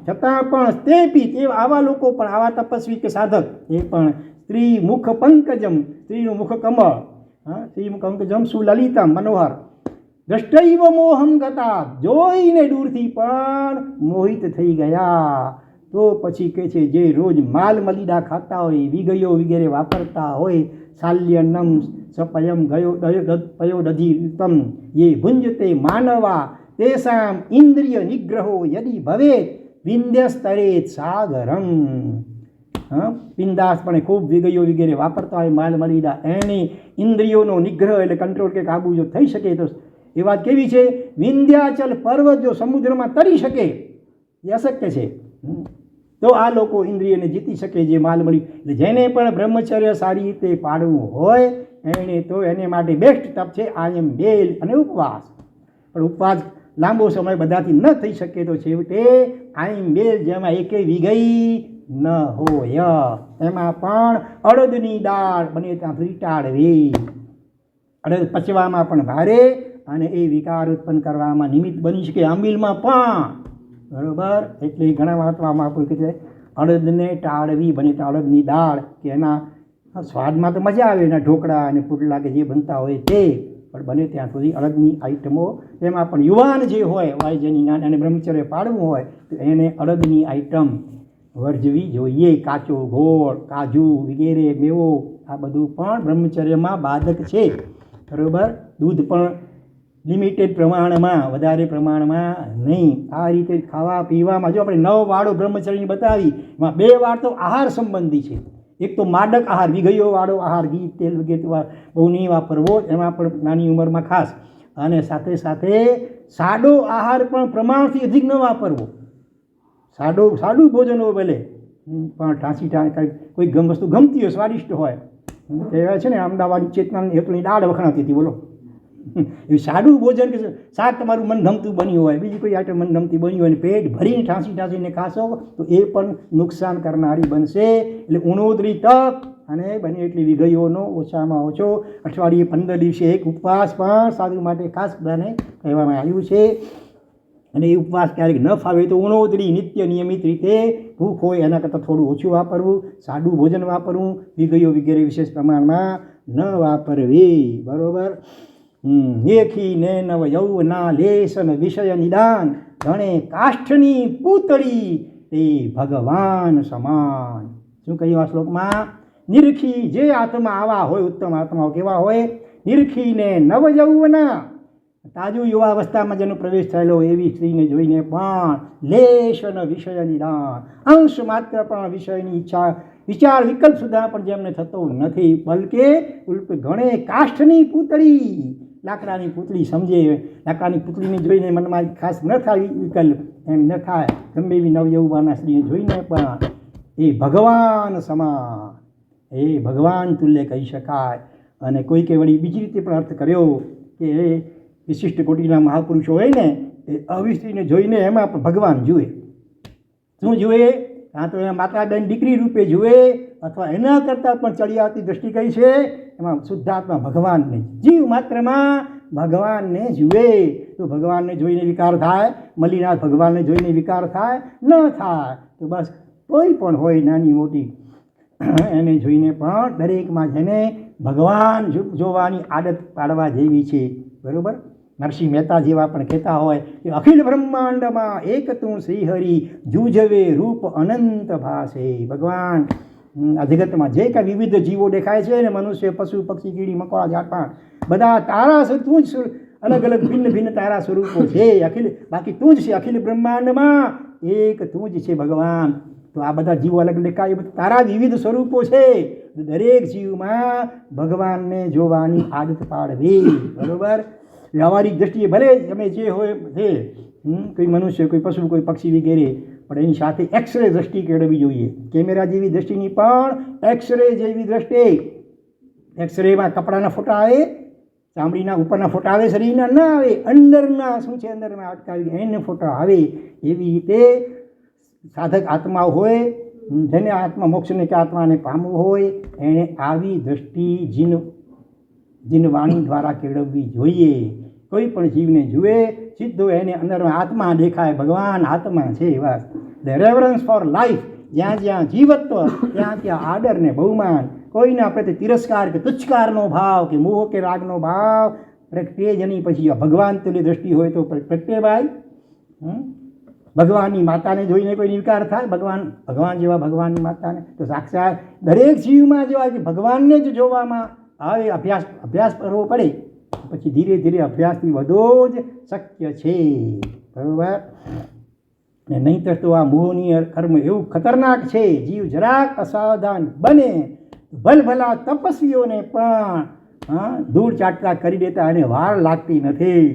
છતાં પણ તે આવા લોકો પણ, આવા તપસ્વી કે સાધક, એ પણ સ્ત્રી મુખ પંકજમ, સ્ત્રીનું મુખ કમળ, સ્ત્રી મુખ પંકજમ સુલલિતમ મનોહર, દ્રષ્ટૈવ મોહમ ગતા, જોઈને દૂરથી પણ મોહિત થઈ ગયા. તો પછી કહે છે જે રોજ માલ મલીડા ખાતા હોય, વિગયો વગેરે વાપરતા હોય, શાલ્યનમ સપયમ ગયો પયો દધિતમ યે ભુંજતે માનવા તેસામ ઇન્દ્રિય નિગ્રહો યદિ ભવેત વિંધ્યસ્તરેત સાગરમ. પિંદાસપણે ખૂબ વિગયો વગેરે વાપરતા હોય, માલ મલીડા, એને ઇન્દ્રિયોનો નિગ્રહ એટલે કંટ્રોલ કે કાબુ જો થઈ શકે તો એ વાત કેવી છે? વિંધ્યાચલ પર્વત જો સમુદ્રમાં તરી શકે એ અશક્ય છે. તો આ લોકો ઇન્દ્રિયને જીતી શકે જે માલ મળી. એટલે જેને પણ બ્રહ્મચર્ય સારી રીતે પાડવું હોય એને તો એને માટે બેસ્ટ તપ છે આયમ બેલ અને ઉપવાસ. પણ ઉપવાસ લાંબો સમય બધાથી ન થઈ શકે તો છેવટે આયમ બેલ, જેમાં એકે વિગઈ ન હોય, એમાં પણ અડદની દાળ બને ત્યાં સુધી ટાળવી. અડદ પચવામાં પણ ભારે અને એ વિકાર ઉત્પન્ન કરવામાં નિમિત્ત બની શકે આંબીલમાં પણ, બરાબર. એટલે ઘણા વાંચવામાં આપણું કહે છે અડદને ટાળવી, બને તો અડદની દાળ, કે એના સ્વાદમાં તો મજા આવે, એના ઢોકળા અને પુડલા કે જે બનતા હોય તે, પણ બને ત્યાં સુધી અડદની આઈટમો, એમાં પણ યુવાન જે હોય, વાય જેની અને બ્રહ્મચર્ય પાડવું હોય તો એને અડદની આઈટમ વર્જવી જોઈએ. કાચો ગોળ, કાજુ વગેરે મેવો, આ બધું પણ બ્રહ્મચર્યમાં બાધક છે, બરાબર. દૂધ પણ લિમિટેડ પ્રમાણમાં, વધારે પ્રમાણમાં નહીં. આ રીતે ખાવા પીવામાં જો આપણે 9 વાળો બ્રહ્મચર્યની બતાવી, એમાં 2 વાર તો આહાર સંબંધી છે. એક તો માદક આહાર, વિગયો વાળો આહાર, ઘી તેલ વગેરે બહુ નહીં વાપરવો, એમાં પણ નાની ઉંમરમાં ખાસ. અને સાથે સાથે સાદો આહાર પણ પ્રમાણથી અધિક ન વાપરવો. સાદું ભોજન હોય ભલે, પણ ઠાંસી કોઈ વસ્તુ ગમતી હોય, સ્વાદિષ્ટ હોય. કહેવાય છે ને અમદાવાદની ચેતનાની હેતુની દાળ વખણાતી હતી, બોલો. એ સાદું ભોજન કે શાક તમારું મનગમતું બન્યું હોય, બીજી કોઈ આઈટમ મનગમતી બની હોય, અને પેટ ભરીને ઠાંસીને ખાશો તો એ પણ નુકસાન કરનારી બનશે. એટલે ઉણોદરી તક અને બને એટલી વિગયોનો ઓછામાં ઓછો અઠવાડિયે 15 દિવસે એક ઉપવાસ પણ સાધુ માટે ખાસ બધાને કહેવામાં આવ્યું છે. અને એ ઉપવાસ ક્યારેક ન ફાવે તો ઉણોદરી નિત્ય નિયમિત રીતે ભૂખ હોય એના કરતાં થોડું ઓછું વાપરવું, સાદું ભોજન વાપરવું, વિગયો વગેરે વિશેષ પ્રમાણમાં ન વાપરવી, બરાબર. એખી ને નવ યૌવના લેશન વિષય નિદાન, ધણે કાષ્ઠની પૂતળી તે ભગવાન સમાન. શું કહ્યું આ શ્લોકમાં? નિરખી જે આત્મા આવા હોય, ઉત્તમ આત્માઓ કેવા હોય? નિરખીને નવ યૌવના, તાજું યુવાવસ્થામાં જેનો પ્રવેશ થયેલો એવી સ્ત્રીને જોઈને પણ લેશન વિષય નિદાન, અંશ માત્ર પણ વિષયની ઈચ્છા, વિચાર વિકલ્પ સુધા પણ જેમને થતો નથી, બલકે ઘણે કાષ્ઠની પૂતળી, લાકડાની પૂતળી સમજે, લાકડાની પૂતળીને જોઈને મનમાં ખાસ ન થાય વિકલ્પ, એમ ન થાય. ગમે એવી નવયૌવના સ્ત્રીને જોઈને પણ એ ભગવાન સમાન, એ ભગવાન તુલ્ય કહી શકાય. અને કોઈકે વળી બીજી રીતે પણ અર્થ કર્યો કે એ વિશિષ્ટ કોટીના મહાપુરુષો હોય ને એ આવી સ્ત્રીને જોઈને એમાં પણ ભગવાન જુએ. શું જુએ? કાં તો એના માતા બેન દીકરી રૂપે જુએ, અથવા એના કરતાં પણ ચડિયાતી દ્રષ્ટિ કઈ છે એમાં શુદ્ધાત્મા ભગવાનને, જીવ માત્રમાં ભગવાનને જુએ. તો ભગવાનને જોઈને વિકાર થાય? મલીનાથ ભગવાનને જોઈને વિકાર થાય? ન થાય. તો બસ કોઈ પણ હોય નાની મોટી, એને જોઈને પણ દરેકમાં જેને ભગવાન જોવાની આદત પાડવા જેવી છે, બરાબર. નરસિંહ મહેતા જેવા પણ કહેતા હોય કે અખિલ બ્રહ્માંડમાં એક તું શ્રીહરિ, જૂજવે રૂપ અનંત ભાસે. ભગવાન આ જગતમાં જે કાંઈ વિવિધ જીવો દેખાય છે ને, મનુષ્ય, પશુ, પક્ષી, કીડી, મકોડા, ઝાડપાન, બધા તારા તું જ અલગ અલગ ભિન્ન ભિન્ન તારા સ્વરૂપો છે. અખિલ બાકી તું જ છે. અખિલ બ્રહ્માંડમાં એક તું જ છે ભગવાન. તો આ બધા જીવો અલગ અલગ કાંઈ તારા વિવિધ સ્વરૂપો છે. દરેક જીવમાં ભગવાનને જોવાની આદત પાડવી. બરોબર. વ્યવહારિક દ્રષ્ટિએ ભલે તમે જે હોય છે, કોઈ મનુષ્ય, કોઈ પશુ, કોઈ પક્ષી વગેરે, પણ એની સાથે એક્સરે દ્રષ્ટિ કેળવવી જોઈએ. કેમેરા જેવી દ્રષ્ટિની પણ એક્સરે જેવી દ્રષ્ટિ. એક્સરેમાં કપડાના ફોટા આવે, ચામડીના ઉપરના ફોટા આવે, શરીરના ના આવે, અંદરના શું છે અંદરમાં અટકાવી એને ફોટા આવે. એવી રીતે સાધક આત્મા હોય, જેને આત્મા મોક્ષને કે આત્માને પામવું હોય, એણે આવી દ્રષ્ટિ જીન વાણી દ્વારા કેળવવી જોઈએ. કોઈ પણ જીવને જુએ સીધો એને અંદરમાં આત્મા દેખાય, ભગવાન આત્મા છે. બસ ધ રેવરન્સ ફોર લાઈફ. જ્યાં જ્યાં જીવત્વ ત્યાં ત્યાં આદર ને બહુમાન. કોઈના પ્રત્યે તિરસ્કાર કે તુચ્છકારનો ભાવ કે મોહ કે રાગનો ભાવ પ્રગટે જ નહીં. પછી ભગવાન તુલ્ય દ્રષ્ટિ હોય તો પ્રગટે ભાઈ. ભગવાનની માતાને જોઈને કોઈ વિકાર થાય? ભગવાન જેવા ભગવાનની માતાને તો સાક્ષાત દરેક જીવમાં જેવા ભગવાનને જ જોવામાં આવે. અભ્યાસ કરવો પડે, પછી ધીરે ધીરે અભ્યાસથી વધુ જ શક્ય છે. બરાબર ને? નહીંતર તો આ મોહની કર્મ એવું ખતરનાક છે. જીવ જરાક અસાવધાન બને ભલભલા તપસ્વીઓને પણ ધૂળ ચાટતા કરી દેતા અને વાર લાગતી નથી.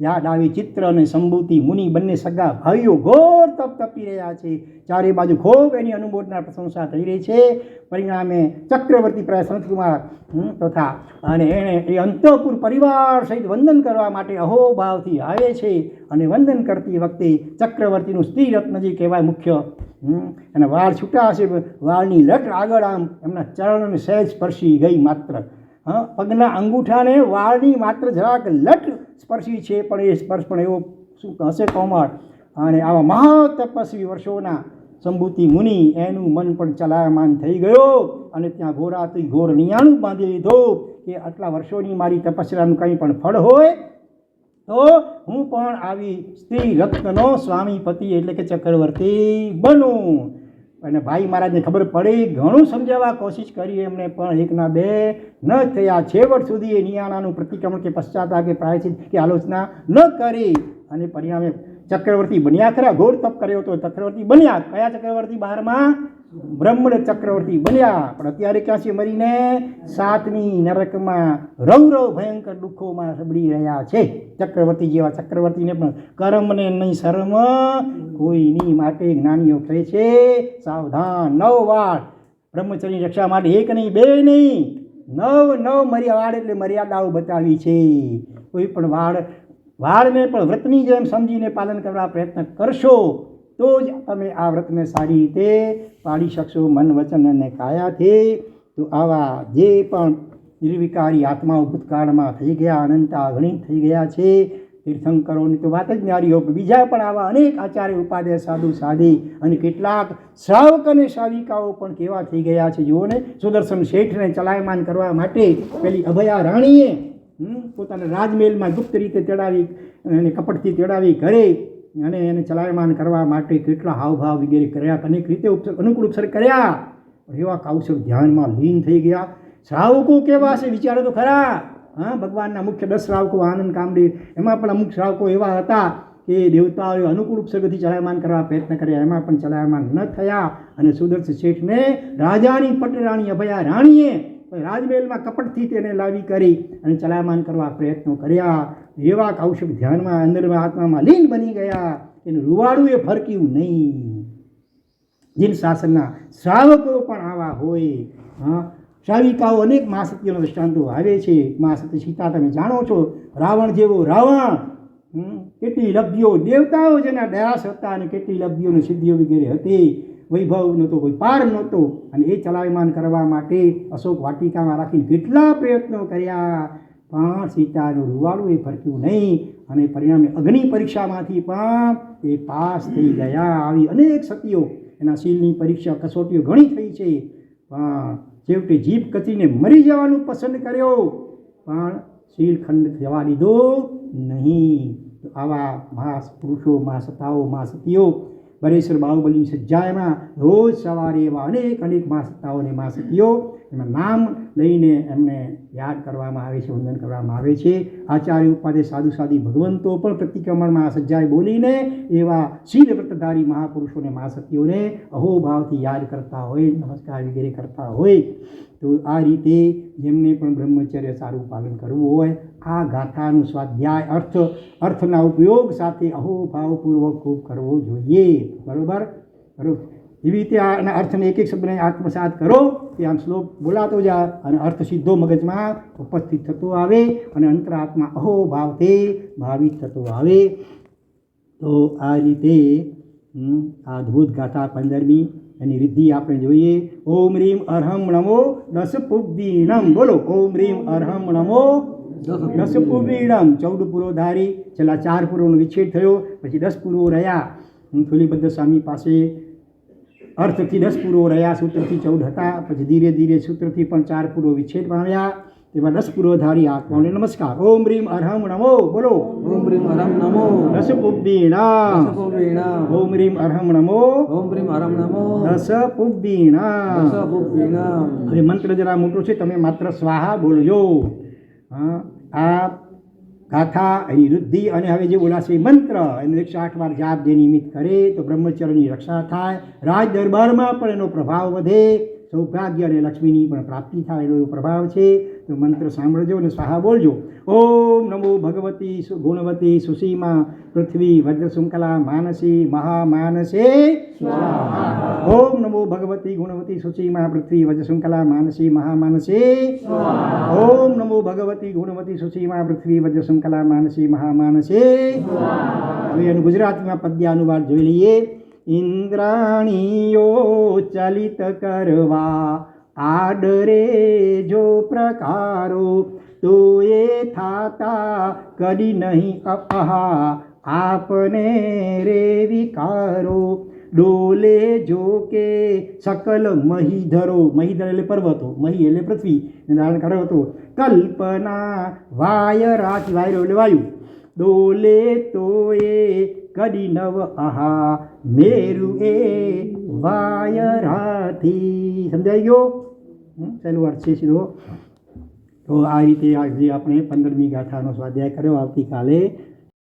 યાદ આવી ચિત્ર અને સંભૂતિ મુનિ બંને સગા ભાઈઓ ઘોર તપ તપી રહ્યા છે. ચારે બાજુ ખૂબ એની અનુમોદના પ્રશંસા થઈ રહી છે. પરિણામે ચક્રવર્તી પ્રાય સનતકુમાર તથા અને એણે એ અંતઃપુર પરિવાર સહિત વંદન કરવા માટે અહોભાવથી આવે છે. અને વંદન કરતી વખતે ચક્રવર્તીનું સ્ત્રી રત્ન જે કહેવાય મુખ્ય, અને વાળ છૂટા હશે, વાળની લટ આગળ આમ એમના ચરણને સહેજ સ્પર્શી ગઈ માત્ર. પગના અંગૂઠાને વાળની માત્ર જરાક લટ સ્પર્શી છે, પણ એ સ્પર્શ પણ એવો શું હશે કોમળ. અને આવા મહાતપસ્વી વર્ષોના સંભૂતિ મુનિ એનું મન પણ ચલાયમાન થઈ ગયો. અને ત્યાં ઘોરાથી ઘોર નિયાણું બાંધી લીધો કે આટલા વર્ષોની મારી તપસ્યાનું કંઈ પણ ફળ હોય તો હું પણ આવી સ્ત્રી રત્નનો સ્વામીપતિ એટલે કે ચક્રવર્તી બનું. અને ભાઈ મહારાજને ખબર પડી, ઘણું સમજાવવા કોશિશ કરી એમણે, પણ એકના બે ન થયા. છેવટ સુધી એ નિયાણાનું પ્રતિક્રમણ કે પશ્ચાતાપ કે પ્રાયશ્ચિત કે આલોચના ન કરી. અને પરિણામે ચક્રવર્તી બન્યા ખરા. ઘોર તપ કર્યો તો ચક્રવર્તી બન્યા. કયા ચક્રવર્તી? 12મા બ્રહ્મણ ચક્રવર્તી બન્યા. પણ અત્યારે ક્યાં છે? મરીને 7મી નરકમાં રૌ ભયંકર દુઃખોમાં સબડી રહ્યા છે. ચક્રવર્તી જેવા ચક્રવર્તીને પણ કર્મને નહીં શરમ કોઈની માટે જ્ઞાનીઓ કહે છે સાવધાન. 9 વાર બ્રહ્મચર્યની રક્ષા માટે, 1 નહીં 2 નહીં, 9 વાળ એટલે મર્યાદાઓ બતાવી છે. કોઈ પણ વાળને પણ વ્રતની જેમ સમજીને પાલન કરવા પ્રયત્ન કરશો તો જ તમે આ વ્રતને સારી રીતે પાડી શકશો, મન વચન અને કાયાથી. તો આવા જે પણ નિર્વિકારી આત્માઓ ભૂતકાળમાં થઈ ગયા, અનંતા અગણિત થઈ ગયા છે. તીર્થંકરોની તો વાત જ ન્યારી હોય. બીજા પણ આવા અનેક આચાર્ય ઉપાધ્યાય સાધુ સાધી અને કેટલાક શ્રાવક અને શ્રાવિકાઓ પણ કેવા થઈ ગયા છે. જુઓ ને, સુદર્શન શેઠને ચલાયમાન કરવા માટે પેલી અભયા રાણીએ પોતાના રાજમહેલમાં ગુપ્ત રીતે તેડાવી અને કપટથી તેડાવી ઘરે અને એને ચલાયમાન કરવા માટે કેટલા હાવભાવ વગેરે કર્યા, અનેક રીતે અનુકૂળ ઉપસર્ગ કર્યા. એવા કૌશલ ધ્યાનમાં લીન થઈ ગયા. શ્રાવકો કેવા છે વિચારો તો ખરા. ભગવાનના મુખ્ય 10 શ્રાવકો, આનંદ કામદેવ, એમાં પણ અમુક શ્રાવકો એવા હતા કે દેવતાઓએ અનુકૂળ ઉપસર્ગથી ચલાયમાન કરવા પ્રયત્ન કર્યા, એમાં પણ ચલાયમાન ન થયા. અને સુદર્શન શેઠને રાજાની પટરાણી અભયા રાણીએ રાજમહેલમાં કપટથી તેને લાવી કરી અને ચલાયમાન કરવા પ્રયત્નો કર્યા. એવા કૌશલ ધ્યાનમાં અંદરમાં આત્મામાં લીન બની ગયા. એનું રૂવાડું એ ફરક્યું નહીં. જીન શાસનના શ્રાવકો પણ આવા હોય. શ્રાવિકાઓ અનેક મહાસતીઓના દૃષ્ટાંતો આવે છે. મહાસતી સીતા તમે જાણો છો. રાવણ જેવો રાવણ, કેટલી લબ્ધિઓ, દેવતાઓ જેના દયાસ હતા અને કેટલી લબ્ધિઓની સિદ્ધિઓ વગેરે હતી. વૈભવ નહોતો, કોઈ પાર નહોતો. અને એ ચલાયમાન કરવા માટે અશોક વાટિકામાં રાખીને કેટલા પ્રયત્નો કર્યા, પણ સીતાનું રૂવાડું એ ફરક્યું નહીં. અને પરિણામે અગ્નિ પરીક્ષામાંથી પણ એ પાસ થઈ ગયા. આવી અનેક સતીઓ એના શીલની પરીક્ષા કસોટીઓ ઘણી થઈ છે, પણ છેવટે જીભ કચીને મરી જવાનું પસંદ કર્યો, પણ શીલખંડ જવા દીધો નહીં. તો આવા મહાપુરુષો, મહાસતાઓ, મહાસતીઓ બરેશ્વર બાહુબલીની સજ્જાયમાં રોજ સવારે એવા અનેક મહાસતાઓ અને મહાસતીઓ એમાં નામ લઈને એમને યાદ કરવામાં આવે છે, વંદન કરવામાં આવે છે. આચાર્ય ઉપાધ્યાય સાધુ સાધી ભગવંતો પણ પ્રતિક્રમણમાં સજ્જાએ બોલીને એવા શીલ વ્રતધારી મહાપુરુષોને મહાસતીઓને અહોભાવથી યાદ કરતા હોય, નમસ્કાર વગેરે કરતા હોય. તો આ રીતે જેમને પણ બ્રહ્મચર્ય સારું પાલન કરવું હોય આ ગાથાનું સ્વાધ્યાય અર્થના ઉપયોગ સાથે અહોભાવપૂર્વક ખૂબ કરવો જોઈએ. બરાબર. એવી રીતે આના અર્થને એક એક શબ્દને આત્મસાત કરો કે આમ શ્લોક બોલાતો જાય અને અર્થ સીધો મગજમાં ઉપસ્થિત થતો આવે અને અંતરાત્મા અહોભાવથી ભાવિત થતો આવે. તો આ રીતે આ અદ્ભુત ગાથા 15મી એની રિદ્ધિ આપણે જોઈએ. ઓમ રીમ અરહમ નમો દસ પુબ્દીનમ. બોલો ઓમ રીમ અરહમ નમો દસ પુબ્દીનમ. 14 પૂરો ધારી, છેલ્લા 4 પૂરોનો વિચ્છેદ થયો, પછી 10 પૂરો રહ્યા. થોલીબદ્ધ સ્વામી પાસે અર્થથી 10 પૂરો રહ્યા, સૂત્રથી 14 હતા. પછી ધીરે ધીરે સૂત્રથી પણ 4 પૂરો વિચ્છેદ પામ્યા. તેમાં 10 પૂરો ધારી આત્માઓને નમસ્કાર. ઓમ રીમ અરહમ નમો. બોલો ઓમ રીમ અરહમ નમો દસ પુબ્દીનમ. ઓમ રીમ અરહમ નમો. ઓમ રીમ અરહમ નમો દસ પુબ્દીનમ. હવે મંત્ર જરા મોટો છે, તમે માત્ર સ્વાહા બોલજો. આ ગાથા એની વૃદ્ધિ અને હવે જે બોલાશે મંત્ર એનો 108 વાર જાપ જે નિમિત્ત કરે તો બ્રહ્મચર્યની રક્ષા થાય, રાજ દરબારમાં પણ એનો પ્રભાવ વધે, સૌભાગ્ય અને લક્ષ્મીની પણ પ્રાપ્તિ થાય એનો એવો પ્રભાવ છે. તો મંત્ર સાંભળજો અને સ્વાહા બોલજો. ઓમ નમો ભગવતી ગુણવતી સુસીમા પૃથ્વી વજ્રશૃંખલા માનસી મહામાનસે સ્વાહા. ઓમ નમો ભગવતી ગુણવતી સુસીમા પૃથ્વી વજ્રશૃંખલા માનસી મહામાનસે સ્વાહા. ઓમ નમો ભગવતી ગુણવતી સુસીમા પૃથ્વી વજ્રશૃંખલા માનસી મહામાનસે સ્વાહા. હવે એનું ગુજરાતીમાં પદ્ય અનુવાદ જોઈ લઈએ. ઇન્દ્રાણીઓ ચલિત કરવા આડરે જો પ્રકારો તો એ થાતા કદી નહીં અપહા આપને રે વિકારો. ડોલે જો કે સકલ મહીધરો, મહીધર એટલે પર્વતો, મહી એટલે પૃથ્વી ધારણ કર્યો હતો. કલ્પના વાયરાથી, વાયરો એટલે વાયુ. ડોલે તો એ કદી નવ આહા મેરુ એ વાયરાથી. સમજાઈ ગયો? ચાલો અર્થ છે સીધો. તો આ રીતે આજે આપણે 15મી ગાથાનો સ્વાધ્યાય કર્યો. આવતીકાલે